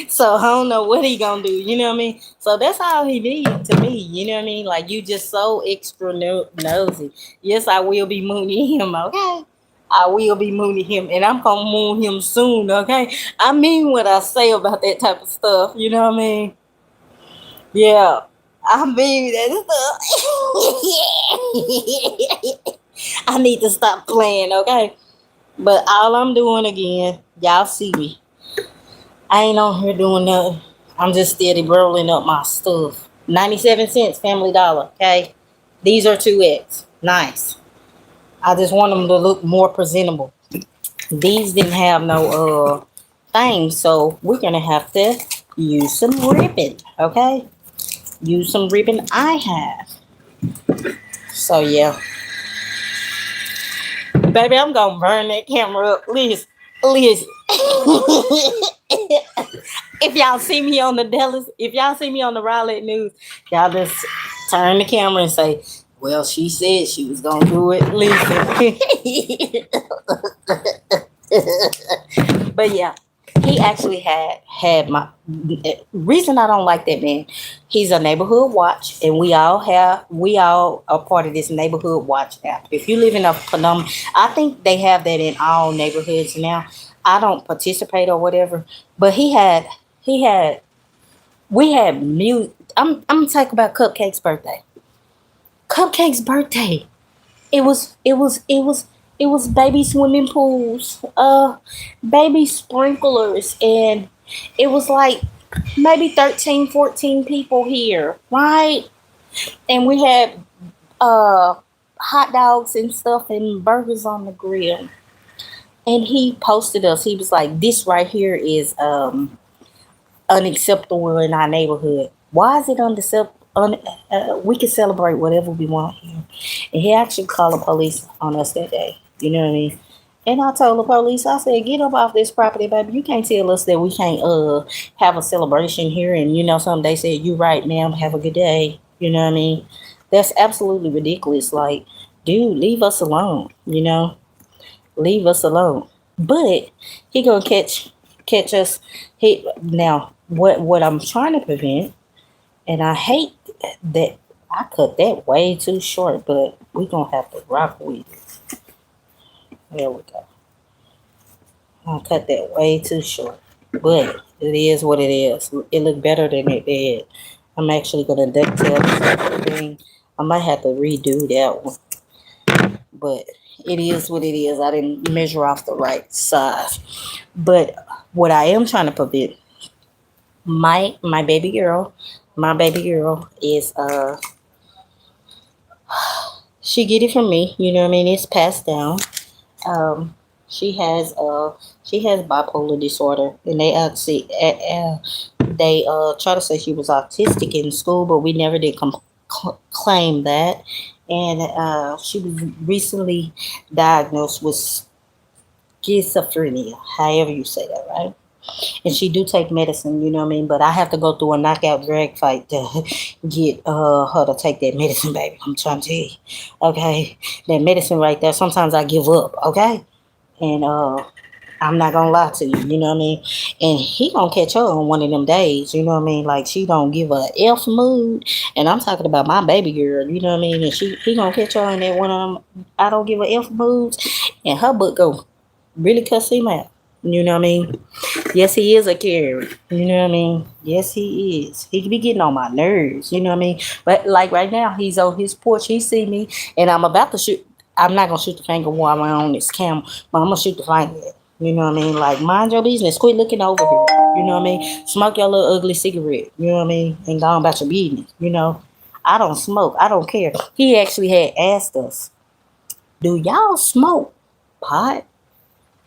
So I don't know what he gonna do. You know what I mean? So that's all he needs to me. You know what I mean? Like, you just so extra nosy. Yes, I will be mooning him. Okay. I will be mooning him, and I'm gonna moon him soon, okay? I mean what I say about that type of stuff, you know what I mean? Yeah, I mean that stuff. I need to stop playing, okay? But all I'm doing again, y'all see me. I ain't on here doing nothing. I'm just steady rolling up my stuff. 97 cents, Family Dollar, okay? These are 2X. Nice. I just want them to look more presentable. These didn't have no thing, so we're gonna have to use some ribbon, okay? Use some ribbon I have. So yeah. Baby, I'm gonna burn that camera up. Listen. If y'all see me on the Dallas, if y'all see me on the Rowlett News, y'all just turn the camera and say, well, she said she was gonna do it. Listen. But yeah, he actually had my reason I don't like that man. He's a neighborhood watch, and we all are part of this neighborhood watch app. If you live in a phenomenon, I think they have that in all neighborhoods now. I don't participate or whatever, but we had music. I'm gonna talk about Cupcake's birthday. Cupcake's birthday. It was baby swimming pools, baby sprinklers, and it was like maybe 13, 14 people here, right? And we had hot dogs and stuff and burgers on the grill. And he posted us. He was like, this right here is unacceptable in our neighborhood. Why is it we can celebrate whatever we want here. And he actually called the police on us that day. You know what I mean? And I told the police, I said, get up off this property, baby. You can't tell us that we can't have a celebration here. And you know something, they said, you right, ma'am, have a good day. You know what I mean? That's absolutely ridiculous. Like, dude, leave us alone, you know? Leave us alone. But he gonna catch us. He now what I'm trying to prevent, and I hate that I cut that way too short, but we gonna have to rock with it. There we go. I cut that way too short, but it is what it is. It looked better than it did. I'm actually gonna ducktail this thing. I might have to redo that one, but it is what it is. I didn't measure off the right size. But what I am trying to prevent, my baby girl is she get it from me. You know what I mean? It's passed down. Um, she has bipolar disorder, and they try to say she was autistic in school, but we never did claim that. And she was recently diagnosed with schizophrenia, however you say that, right? And she do take medicine, you know what I mean. But I have to go through a knockout drag fight to get her to take that medicine, baby. I'm trying to tell you, okay, that medicine right there. Sometimes I give up, okay, and I'm not gonna lie to you, you know what I mean? And he gonna catch her on one of them days, you know what I mean? Like she don't give a F mood. And I'm talking about my baby girl, you know what I mean? And he gonna catch her in that one of them I don't give a F moods, and her book go really cuss him out. You know what I mean? Yes, he is a carrier. You know what I mean? Yes, he is. He be getting on my nerves. You know what I mean? But like right now, he's on his porch. He see me, and I'm about to shoot. I'm not gonna shoot the finger while I'm on this camera, but I'm gonna shoot the finger. You know what I mean? Like mind your business. Quit looking over here. You know what I mean? Smoke your little ugly cigarette. You know what I mean? And go on about your business. You know? I don't smoke. I don't care. He actually had asked us, "Do y'all smoke pot?"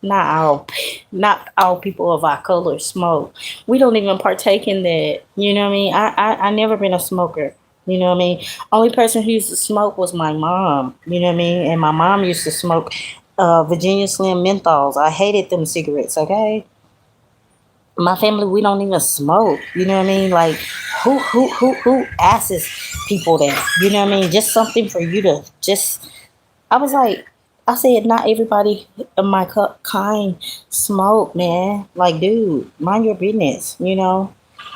Not all people of our color smoke. We don't even partake in that. You know what I mean? I never been a smoker. You know what I mean? Only person who used to smoke was my mom. You know what I mean? And my mom used to smoke Virginia Slim menthols. I hated them cigarettes. Okay, my family we don't even smoke. You know what I mean? Like who asks people that? You know what I mean? Just something for you to just I was like, I said, not everybody of my kind smoke, man. Like, dude, mind your business, you know?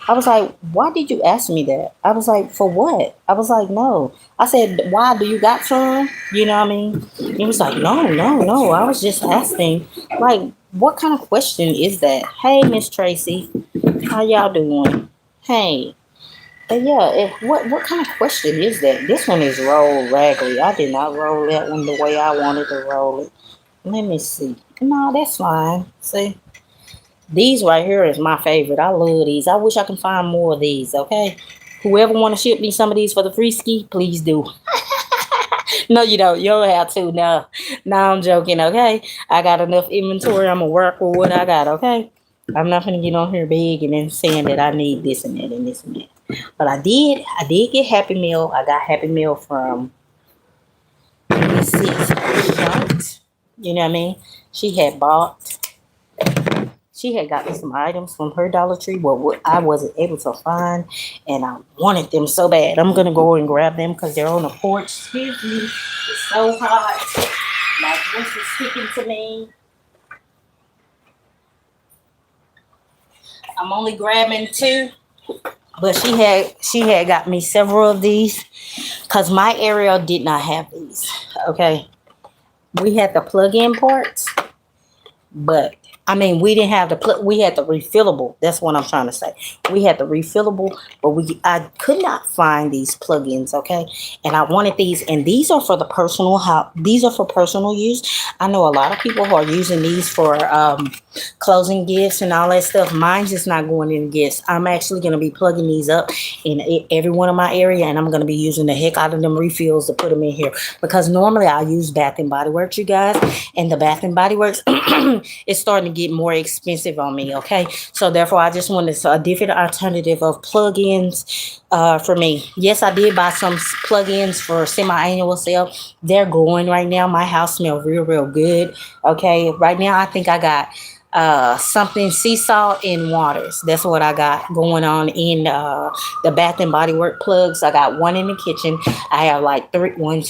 I was like, why did you ask me that? I was like, for what? I was like, no. I said, why? Do you got some? You know what I mean? He was like, no, no, no. I was just asking. Like, what kind of question is that? Hey, Miss Tracy, how y'all doing? Hey, yeah, what kind of question is that? This one is rolled raggedy. I did not roll that one the way I wanted to roll it. Let me see. No, that's fine. See, these right here is my favorite. I love these. I wish I can find more of these. Okay, whoever want to ship me some of these for the free ski, please do. No, you don't. You'll have to. No, no, I'm joking. Okay, I got enough inventory. I'm gonna work with what I got. Okay, I'm not gonna get on here big and then saying that I need this and that and this and that. But I did get Happy Meal. I got Happy Meal from Miss Six. You know what I mean? She had bought. She had gotten some items from her Dollar Tree, what I wasn't able to find, and I wanted them so bad. I'm gonna go and grab them because they're on the porch. Excuse me, it's so hot. My voice is sticking to me. I'm only grabbing two, but she had got me several of these because my area did not have these. Okay, we had the plug-in parts, but I mean, we didn't have the we had the refillable. That's what I'm trying to say. We had the refillable, but I could not find these plugins. Okay, and I wanted these, and these are for the personal these are for personal use. I know a lot of people who are using these for closing gifts and all that stuff. Mine's just not going in gifts. I'm actually going to be plugging these up in every one of my area, and I'm going to be using the heck out of them refills to put them in here because normally I use Bath and Body Works, you guys, and the Bath and Body Works is starting to get more expensive on me. Okay, so therefore I just wanted a different alternative of plugins for me. Yes, I did buy some plugins for semi-annual sale. They're going right now. My house smells real good. Okay, right now I think I got something sea salt and waters. That's what I got going on in the Bath and Body Work plugs. I got one in the kitchen. I have like three in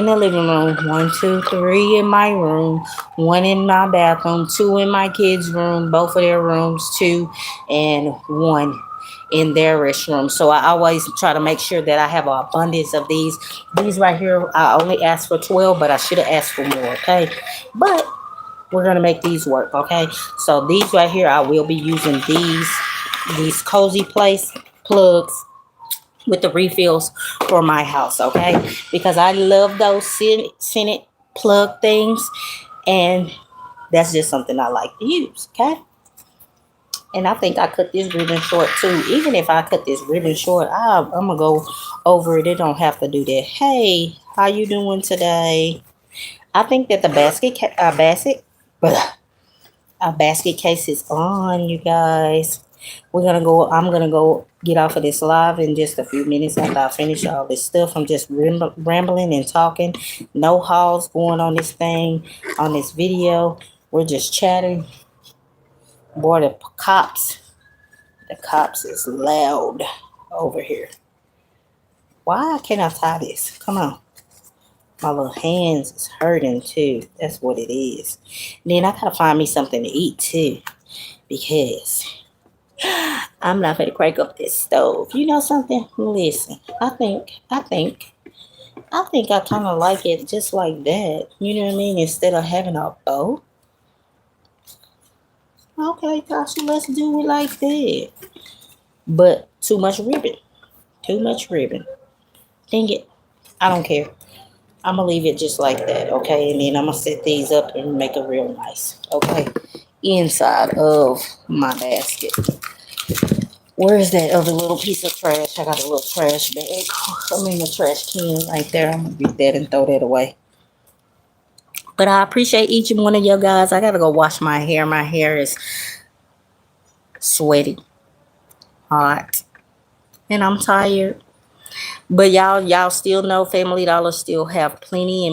the living room, 1, 2, 3 in my room, one in my bathroom, two in my kids' room, both of their rooms, two, and one in their restroom. So I always try to make sure that I have an abundance of these. These right here, I only asked for 12, but I should have asked for more. Okay, but we're gonna make these work. Okay, so these right here, I will be using these cozy place plugs with the refills for my house. Okay, because I love those scented plug things, and that's just something I like to use. Okay, and I think I cut this ribbon short too. Even if I cut this ribbon short, I'm gonna go over it. It don't have to do that. Hey, how you doing today? I think that the basket case is on, you guys. I'm gonna go get off of this live in just a few minutes after I finish all this stuff. I'm just rambling and talking. No hauls going on this thing, on this video. We're just chatting. Boy, the cops is loud over here. Why can't I tie this? Come on. My little hands is hurting too. That's what it is. And then I gotta find me something to eat too, because I'm not gonna crank up this stove. You know something? Listen, I kind of like it just like that. You know what I mean? Instead of having a bow. Okay, Tasha, let's do it like that. But too much ribbon. Too much ribbon. Dang it. I don't care. I'm gonna leave it just like that, okay? And then I'm gonna set these up and make it real nice, okay? Inside of my basket. Where's that other little piece of trash? I got a little trash bag. I mean, the trash can right there. I'm gonna get that and throw that away. But I appreciate each and one of you guys. I gotta go wash my hair. My hair is sweaty, hot, and I'm tired. But y'all still know Family Dollar still have plenty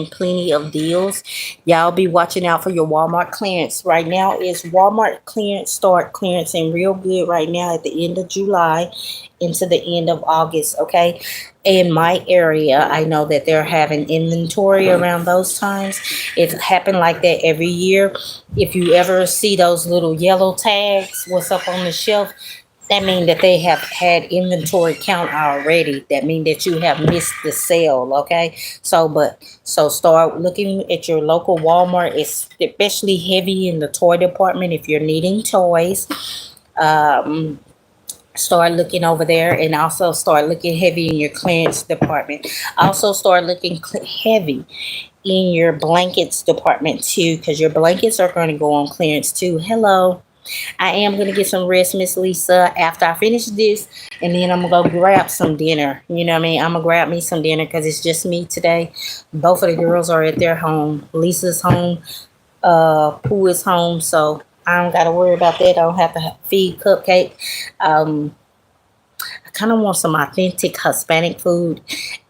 of deals. Y'all be watching out for your Walmart clearance. Right now is Walmart clearance, start clearancing real good right now at the end of July into the end of August, okay? In my area, I know that they're having inventory around those times. It happened like that every year. If you ever see those little yellow tags, what's up on the shelf, that means that they have had inventory count already. That means that you have missed the sale, okay? So start looking at your local Walmart, especially heavy in the toy department if you're needing toys. Start looking over there, and also start looking heavy in your clearance department. Also start looking heavy in your blankets department too, because your blankets are going to go on clearance too. Hello. I am going to get some rest, Miss Lisa, after I finish this. And then I'm going to go grab some dinner. You know what I mean? I'm going to grab me some dinner because it's just me today. Both of the girls are at their home. Lisa's home. Pooh is home. So I don't got to worry about that. I don't have to feed Cupcake. I kind of want some authentic Hispanic food.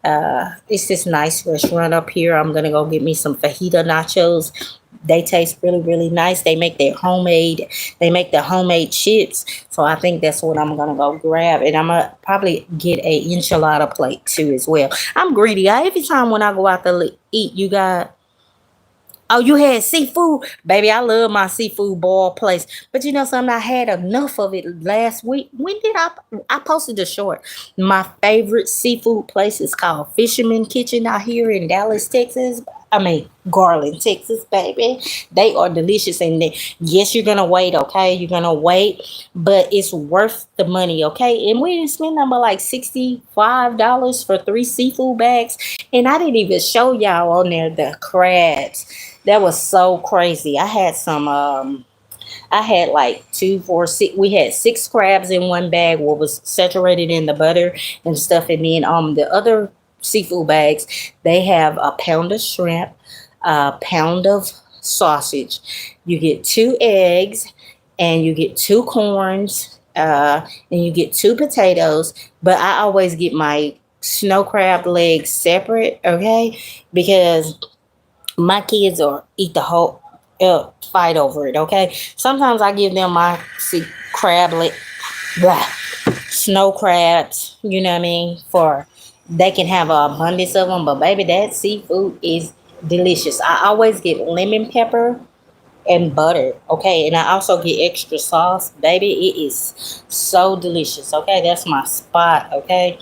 It's this nice restaurant up here. I'm going to go get me some fajita nachos. They taste really nice. They make the homemade chips. So I think that's what I'm gonna go grab. And I'm gonna probably get a enchilada plate too as well. I'm greedy. Every time when I go out to eat, you got, oh, you had seafood? Baby, I love my seafood boil place. But you know something? I had enough of it last week. When did I posted a short. My favorite seafood place is called Fisherman Kitchen out here in Dallas, Texas. Garland, Texas, baby. They are delicious. And yes, you're going to wait, okay? You're going to wait. But it's worth the money, okay? And we didn't spend number like $65 for 3 seafood bags. And I didn't even show y'all on there the crabs. That was so crazy. I had like 2, 4, 6. We had 6 crabs in one bag, what was saturated in the butter and stuff. And then the other seafood bags, they have a pound of shrimp, a pound of sausage. You get 2 eggs, and you get 2 corns, and you get 2 potatoes. But I always get my snow crab legs separate, okay? Because my kids are eat the whole fight over it, okay? Sometimes I give them my crab leg, blah, snow crabs, you know what I mean, for they can have an abundance of them. But baby, that seafood is delicious. I always get lemon pepper and butter, okay? And I also get extra sauce, baby. It is so delicious, okay? That's my spot, okay?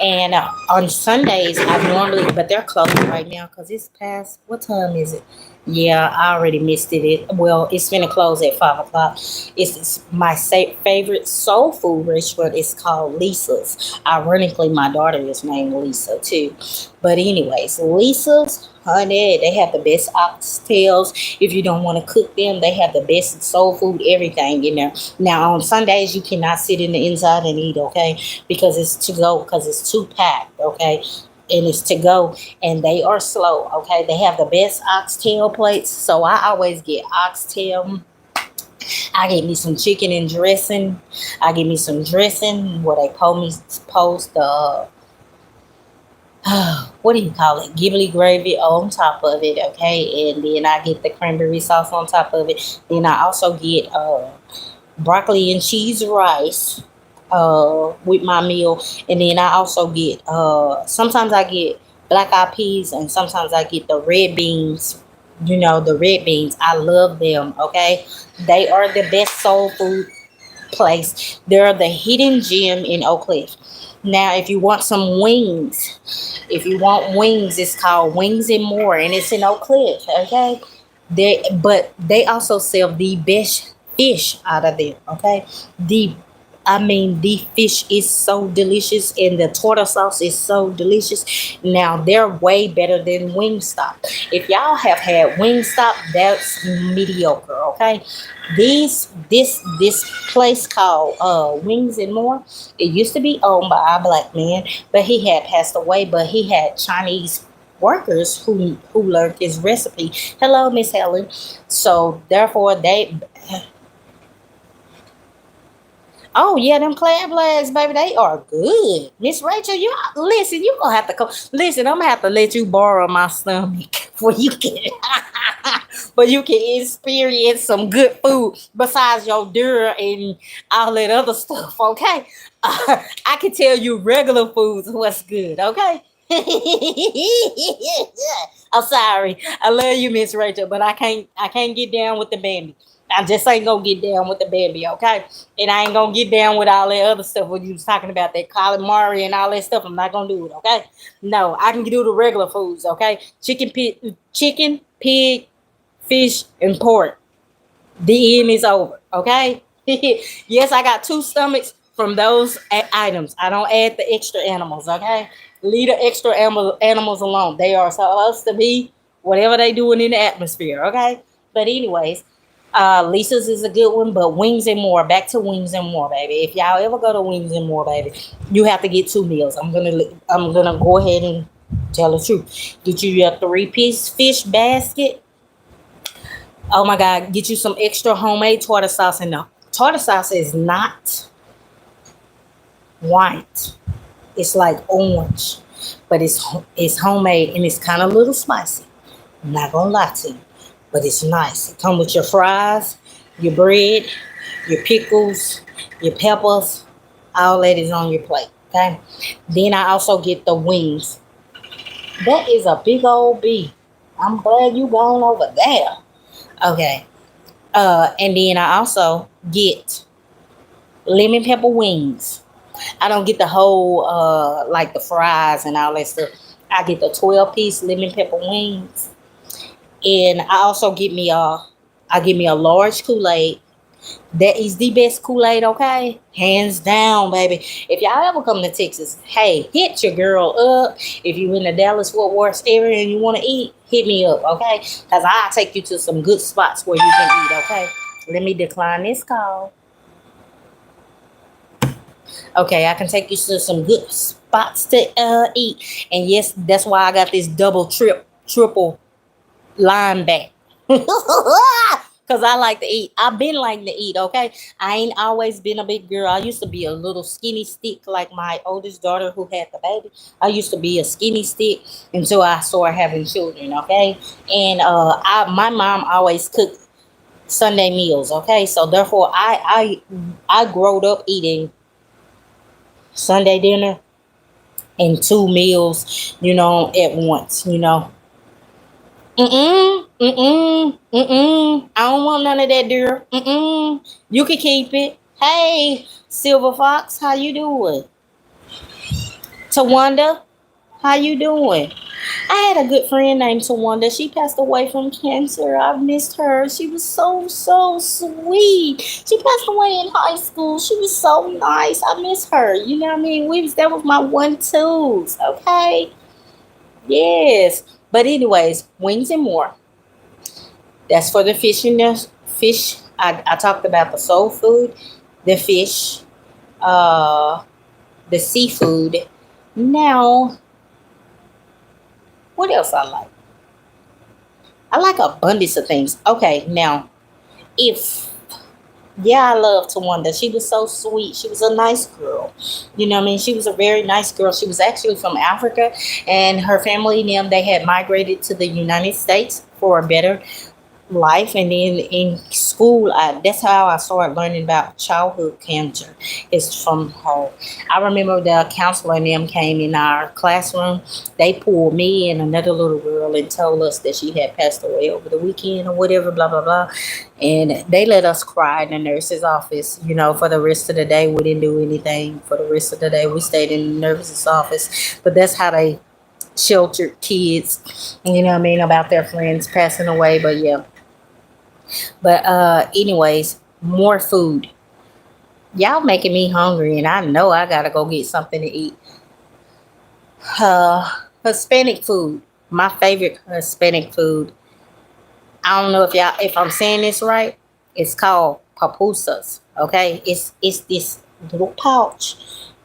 And on Sundays, I normally, but they're closed right now because it's past, what time is it? Yeah, I already missed well, it's gonna close at 5 o'clock. It's my favorite soul food restaurant. It's called Lisa's. Ironically, my daughter is named Lisa too. But anyways, Lisa's, honey, they have the best oxtails. If you don't want to cook them, they have the best soul food, everything in there. Now on Sundays, you cannot sit in the inside and eat, okay? Because it's to go, because it's too packed, okay? And it's to go, and they are slow, okay? They have the best oxtail plates, so I always get oxtail. I get me some chicken and dressing. I get me some dressing where they post the what do you call it? Ghibli gravy on top of it, okay? And then I get the cranberry sauce on top of it. Then I also get broccoli and cheese rice with my meal. And then I also get sometimes I get black eyed peas, and sometimes I get the red beans. You know, the red beans. I love them, okay? They are the best soul food place. They're the hidden gem in Oak Cliff. Now, if you want some wings, it's called Wings and More, and it's in Oak Cliff. Okay, but they also sell the best fish out of there. Okay, the the fish is so delicious, and the tartar sauce is so delicious. Now they're way better than Wingstop. If y'all have had Wingstop, that's mediocre. Okay, this place called Wings and More. It used to be owned by a black man, but he had passed away. But he had Chinese workers who learned his recipe. Hello, Miss Helen. So therefore, they oh yeah, them crab legs, baby, they are good. Miss Rachel, you listen, you gonna have to come. Listen, I'm gonna have to let you borrow my stomach for you can but you can experience some good food besides your deer and all that other stuff, okay? I can tell you regular foods what's good, okay? I'm sorry. I love you, Miss Rachel, but I can't get down with the Bambi. I just ain't gonna get down with the Bambi, okay? And I ain't gonna get down with all that other stuff when you was talking about that calamari and all that stuff. I'm not gonna do it, okay? No, I can do the regular foods, okay? Chicken, pig, fish, and pork. The end is over, okay? Yes, I got 2 stomachs from those items. I don't add the extra animals, okay? Leave the extra animals alone. They are supposed to be whatever they doing in the atmosphere, okay? But anyways, Lisa's is a good one, but Wings and More. Back to Wings and More, baby. If y'all ever go to Wings and More, baby, you have to get 2 meals. I'm gonna go ahead and tell the truth. Get you your 3-piece fish basket. Oh my God, get you some extra homemade tartar sauce. And the tartar sauce is not white. It's like orange, but it's homemade, and it's kind of a little spicy. I'm not gonna lie to you, but it's nice. It come with your fries, your bread, your pickles, your peppers. All that is on your plate. Okay. Then I also get the wings. That is a big old bee. I'm glad you gone over there. Okay. And then I also get lemon pepper wings. I don't get the whole like the fries and all that stuff. I get the 12-piece lemon pepper wings. And I give me a large Kool-Aid. That is the best Kool-Aid, okay? Hands down, baby. If y'all ever come to Texas, hey, hit your girl up. If you in the Dallas-Fort Worth area and you want to eat, hit me up, okay? Because I'll take you to some good spots where you can eat, okay? Let me decline this call. Okay, I can take you to some good spots to eat. And yes, that's why I got this triple line back. Cause I like to eat. I've been liking to eat, okay? I ain't always been a big girl. I used to be a little skinny stick like my oldest daughter who had the baby. I used to be a skinny stick until I started having children, okay? And my mom always cooked Sunday meals, okay? So therefore I growed up eating Sunday dinner and two meals, at once, Mm-mm, mm-mm, mm-mm. I don't want none of that, dear. Mm-mm. You can keep it. Hey, Silver Fox, how you doing? Tawanda, how you doing? I had a good friend named Tawanda. She passed away from cancer. I've missed her. She was so, so sweet. She passed away in high school. She was so nice. I miss her. You know what I mean? That was my one twos. Okay. Yes. But anyways, wings and more. That's for the fish and the fish. I talked about the soul food, the fish, uh, the seafood. Now, what else I like? I like abundance of things. Okay, now if yeah, I love Tawanda. She was so sweet. She was a nice girl. You know what I mean? She was a very nice girl. She was actually from Africa, and her family, them, they had migrated to the United States for a better life. And then in school, that's how I started learning about childhood cancer. It's from her. I remember the counselor and them came in our classroom. They pulled me and another little girl and told us that she had passed away over the weekend or whatever, blah blah blah. And they let us cry in the nurse's office, for the rest of the day. We didn't do anything for the rest of the day. We stayed in the nurse's office. But that's how they sheltered kids, about their friends passing away. But yeah. But anyways, more food. Y'all making me hungry, and I know I gotta go get something to eat. Hispanic food. My favorite Hispanic food. I don't know if I'm saying this right. It's called pupusas. Okay, it's this little pouch,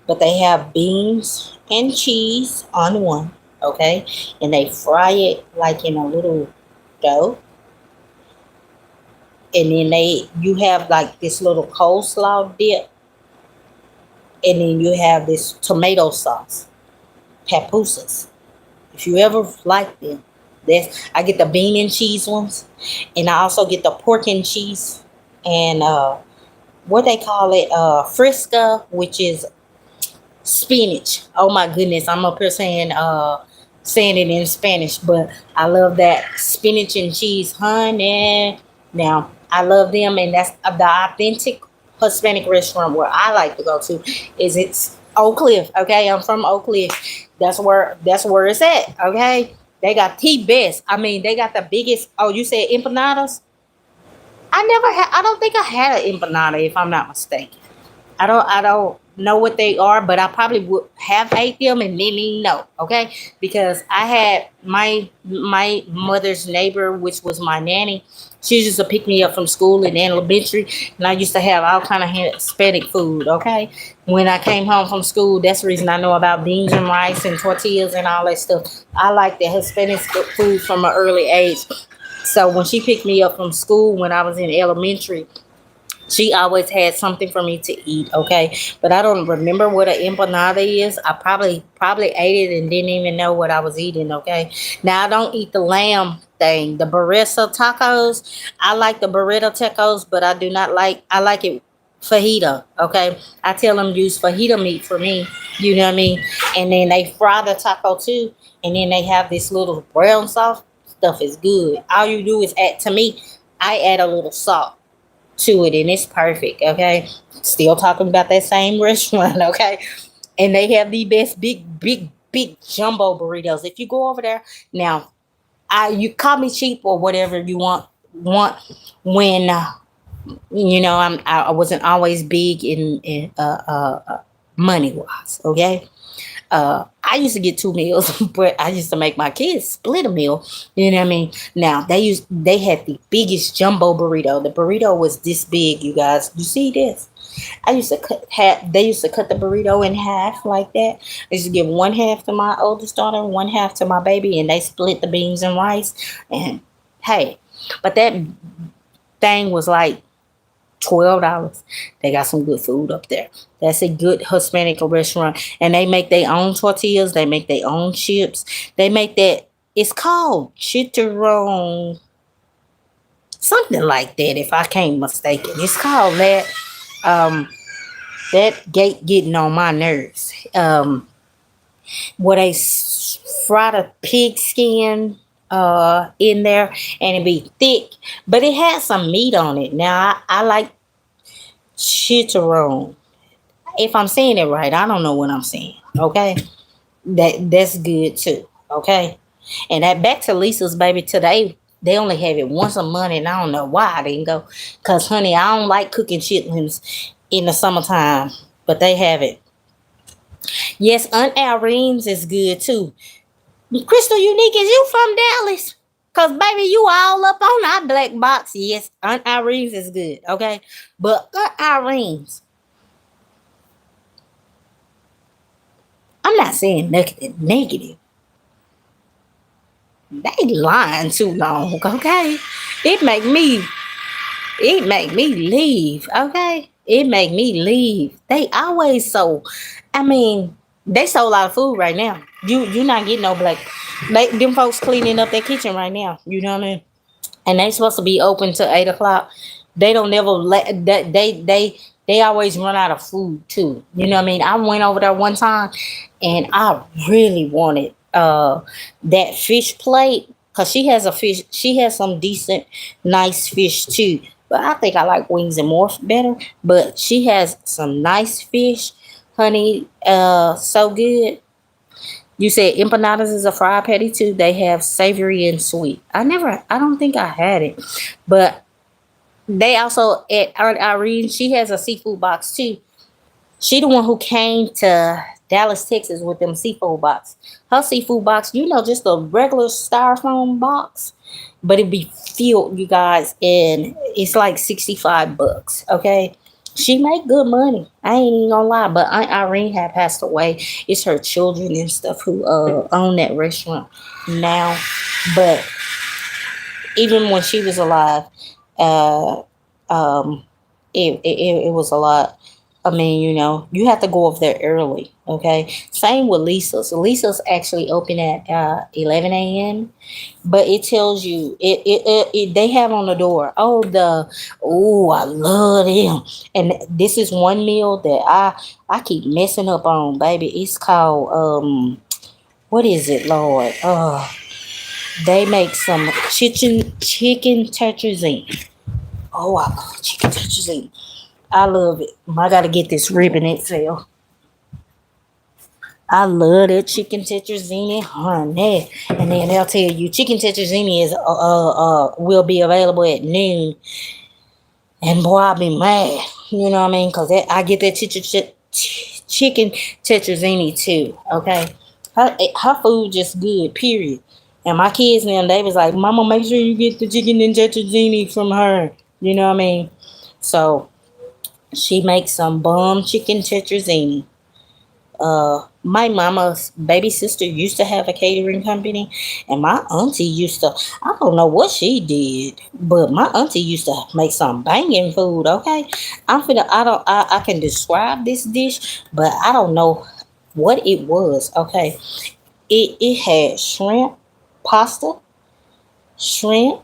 but they have beans and cheese on one. Okay, and they fry it like in a little dough, and then you have like this little coleslaw dip, and then you have this tomato sauce, pupusas. If you ever like them, I get the bean and cheese ones, and I also get the pork and cheese, and what they call it, Frisca, which is spinach. Oh my goodness, I'm up here saying it in Spanish, but I love that spinach and cheese, honey. Now I love them, and that's the authentic Hispanic restaurant where I like to go to. It's Oak Cliff. Okay, I'm from Oak Cliff. That's where it's at. Okay, they got the best. I mean, they got the biggest. Oh, you said empanadas? I don't think I had an empanada, if I'm not mistaken. I don't know what they are, but I probably would have ate them and didn't even know. Okay, because I had my mother's neighbor, which was my nanny. She used to pick me up from school in elementary, and I used to have all kind of Hispanic food. Okay, when I came home from school, that's the reason I know about beans and rice and tortillas and all that stuff. I like the Hispanic food from an early age. So when she picked me up from school when I was in elementary, she always had something for me to eat, okay? But I don't remember what an empanada is. I probably ate it and didn't even know what I was eating, okay? Now I don't eat the lamb thing, the burrito tacos. I like the burrito tacos, but I like it fajita, okay? I tell them use fajita meat for me, you know what I mean? And then they fry the taco too, and then they have this little brown sauce. Stuff is good. All you do is to me, I add a little salt to it, and it's perfect. Okay, still talking about that same restaurant. Okay, and they have the best big jumbo burritos. If you go over there now, you call me cheap or whatever you want when I wasn't always big in money wise. Okay, I used to get two meals, but I used to make my kids split a meal. You know what I mean? Now they had the biggest jumbo burrito. The burrito was this big, you guys. You see this? They used to cut the burrito in half like that. I used to give one half to my oldest daughter, one half to my baby, and they split the beans and rice. And hey, But that thing was like $12. They got some good food up there. That's a good Hispanic restaurant. And they make their own tortillas. They make their own chips. They make that. It's called chicharron, something like that. If I can't mistaken, it's called that. Um, that gate getting on my nerves. Where they fry the pig skin in there and it be thick, but it has some meat on it. Now I like chicharron. If I'm saying it right, I don't know what I'm saying. Okay, that's good too. Okay, and that back to Lisa's baby today. They only have it once a month, and I don't know why I didn't go. Cause honey, I don't like cooking chitlins in the summertime, but they have it. Yes, Aunt Irene's is good too. Crystal Unique, is you from Dallas? Cause baby, you all up on our black box. Yes, Aunt Irene's is good. Okay, but Aunt Irene's, I'm not saying negative. Negative. They lying too long. Okay, it make me. It make me leave. Okay, it make me leave. They always so. I mean, they sold a lot of food right now. You not getting no black. Them folks cleaning up their kitchen right now. You know what I mean? And they supposed to be open till 8 o'clock. They don't never let that they always run out of food too. You know what I mean? I went over there one time and I really wanted that fish plate because she has some decent nice fish too. But I think I like wings and more better. But she has some nice fish, honey, so good. You said empanadas is a fried patty too. They have savory and sweet. I don't think I had it, but they also at Aunt Irene. She has a seafood box too. She the one who came to Dallas, Texas with them seafood box. Her seafood box, just a regular styrofoam box, but it be filled, you guys, and it's like $65. Okay. She make good money. I ain't even gonna lie, but Aunt Irene had passed away. It's her children and stuff who own that restaurant now. But even when she was alive, uh, um, it was a lot. I mean, you have to go up there early. Okay. Same with Lisa's. Lisa's actually open at 11 a.m. But it tells you they have on the door. I love them. And this is one meal that I keep messing up on, baby. It's called what is it, Lord? They make some chicken tetrazzini. Oh, I love chicken tetrazzini. I love it. I gotta get this ribbon XL. I love that chicken tetrazzini, honey. And then they'll tell you chicken tetrazzini is will be available at noon. And boy, I'll be mad. You know what I mean? Cause I get that chicken tetrazzini too. Okay, her food just good. Period. And my kids now they was like, Mama, make sure you get the chicken and tetrazzini from her. You know what I mean? So she makes some bomb chicken tetrazzini. My mama's baby sister used to have a catering company, and my auntie used to. I don't know what she did, but my auntie used to make some banging food. Okay, I don't. I can describe this dish, but I don't know what it was. Okay, it had shrimp, pasta, shrimp.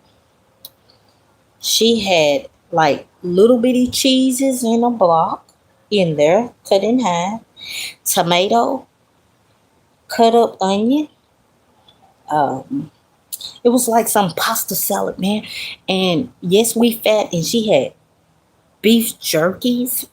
She had like little bitty cheeses in a block in there, cut in half, tomato, cut up onion. Um, it was like some pasta salad, man. And yes, we fat, and she had beef jerkies.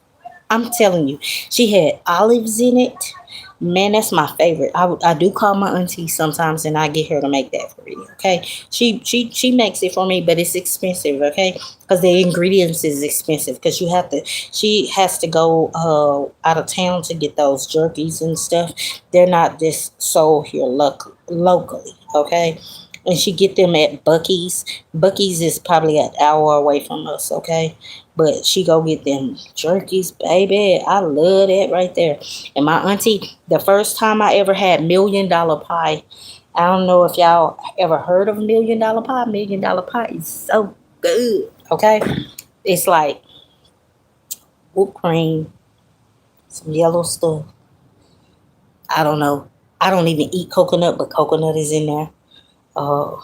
I'm telling you, she had olives in it. Man, that's my favorite. I do call my auntie sometimes, and I get her to make that for me. Okay, she makes it for me, but it's expensive. Okay, because the ingredients is expensive. Because you have to. She has to go out of town to get those jerkies and stuff. They're not just sold here locally. Okay, and she get them at Bucky's. Bucky's is probably an hour away from us. Okay, but she go get them jerkies, baby. I love that right there. And my auntie, the first time I ever had $1 million pie I don't know if y'all ever heard of $1 million pie. $1 million pie is so good. Okay, it's like whipped cream, some yellow stuff. I don't know. I don't even eat coconut, but coconut is in there. Uh,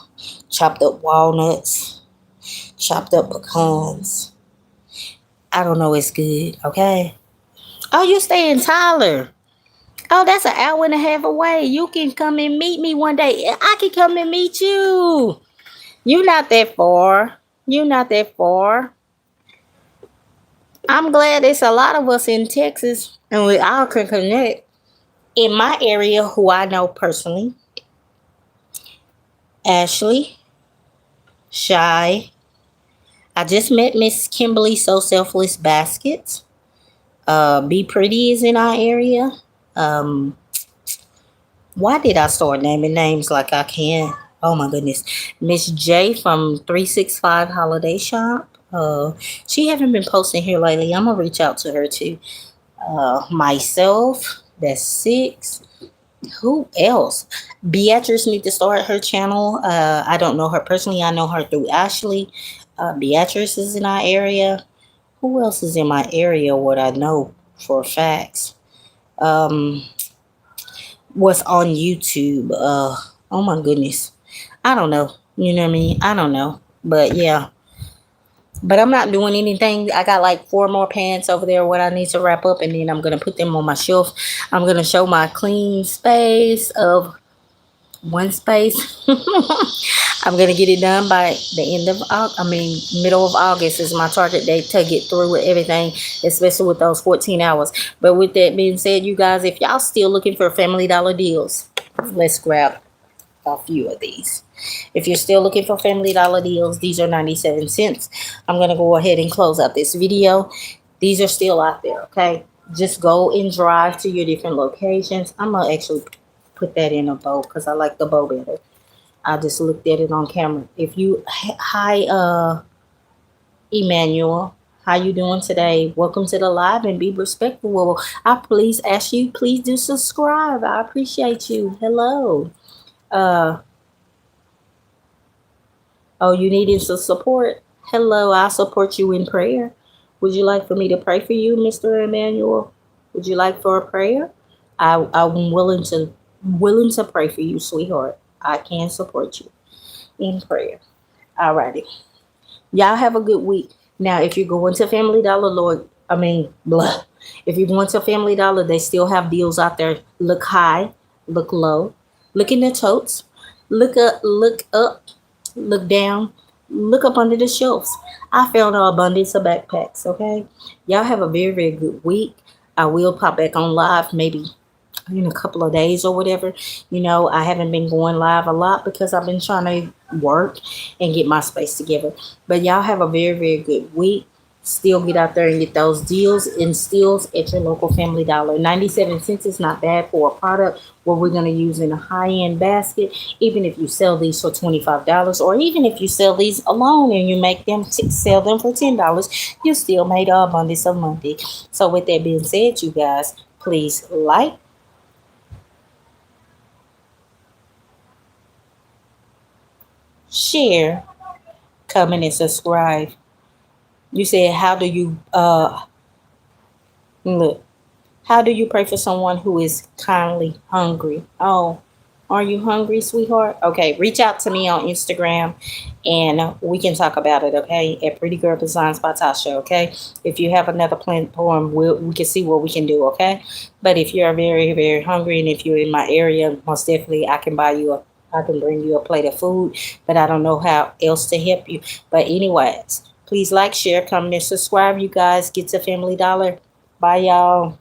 chopped up walnuts, chopped up pecans. I don't know. It's good. Okay. Oh, you stay in Tyler. Oh, that's an hour and a half away. You can come and meet me one day. I can come and meet you. You not that far. You not that far. I'm glad there's a lot of us in Texas and we all can connect. In my area, who I know personally, Ashley, Shy. I just met Miss Kimberly So Selfless Baskets. Be Pretty is in our area. Um, why did I start naming names like I can? Oh my goodness. Miss J from 365 Holiday Shop. She haven't been posting here lately. I'm gonna reach out to her too. Myself, that's 6. Who else? Beatrice need to start her channel. I don't know her personally. I know her through Ashley. Beatrice is in our area. Who else is in my area? What I know for facts. Um, what's on YouTube? Oh my goodness. I don't know. You know what I mean? I don't know. But yeah. But I'm not doing anything. I got like 4 more pants over there what I need to wrap up, and then I'm gonna put them on my shelf. I'm gonna show my clean space of one space. I'm gonna get it done by the end of middle of August is my target date to get through with everything, especially with those 14 hours. But with that being said, you guys, if y'all still looking for Family Dollar deals, let's grab a few of these. If you're still looking for Family Dollar deals, these are 97 cents. I'm gonna go ahead and close out this video. These are still out there, okay? Just go and drive to your different locations. I'm gonna actually put that in a bow because I like the bow better. I just looked at it on camera. If you, hi, Emmanuel, how you doing today? Welcome to the live and be respectful. Well, I please ask you, please do subscribe. I appreciate you. Hello. Uh, oh, you needing some support? Hello, I'll support you in prayer. Would you like for me to pray for you, Mr. Emmanuel? Would you like for a prayer? I'm willing to pray for you, sweetheart. I can support you in prayer. Alrighty. Y'all have a good week. Now, if you're going to Family Dollar, if you're going to Family Dollar, they still have deals out there. Look high, look low, look in the totes, look up, look down, look up under the shelves. I found an abundance of backpacks, okay? Y'all have a very, very good week. I will pop back on live maybe in a couple of days or whatever. You know, I haven't been going live a lot because I've been trying to work and get my space together. But y'all have a very, very good week. Still get out there and get those deals and steals at your local Family Dollar. 97 cents is not bad for a product what we're going to use in a high-end basket. Even if you sell these for $25, or even if you sell these alone and you make them sell them for $10, you still made an abundance of money. So with that being said, you guys, please like, share, comment, and subscribe. You said, how do you look? How do you pray for someone who is kindly hungry? Oh, are you hungry, sweetheart? Okay, reach out to me on Instagram and we can talk about it, okay? At Purrdy Gurl Designs by Tasha, okay? If you have another platform, we can see what we can do, okay? But if you're very, very hungry and if you're in my area, most definitely I can I can bring you a plate of food, but I don't know how else to help you. But anyways, please like, share, comment, and subscribe, you guys. Get to Family Dollar. Bye, y'all.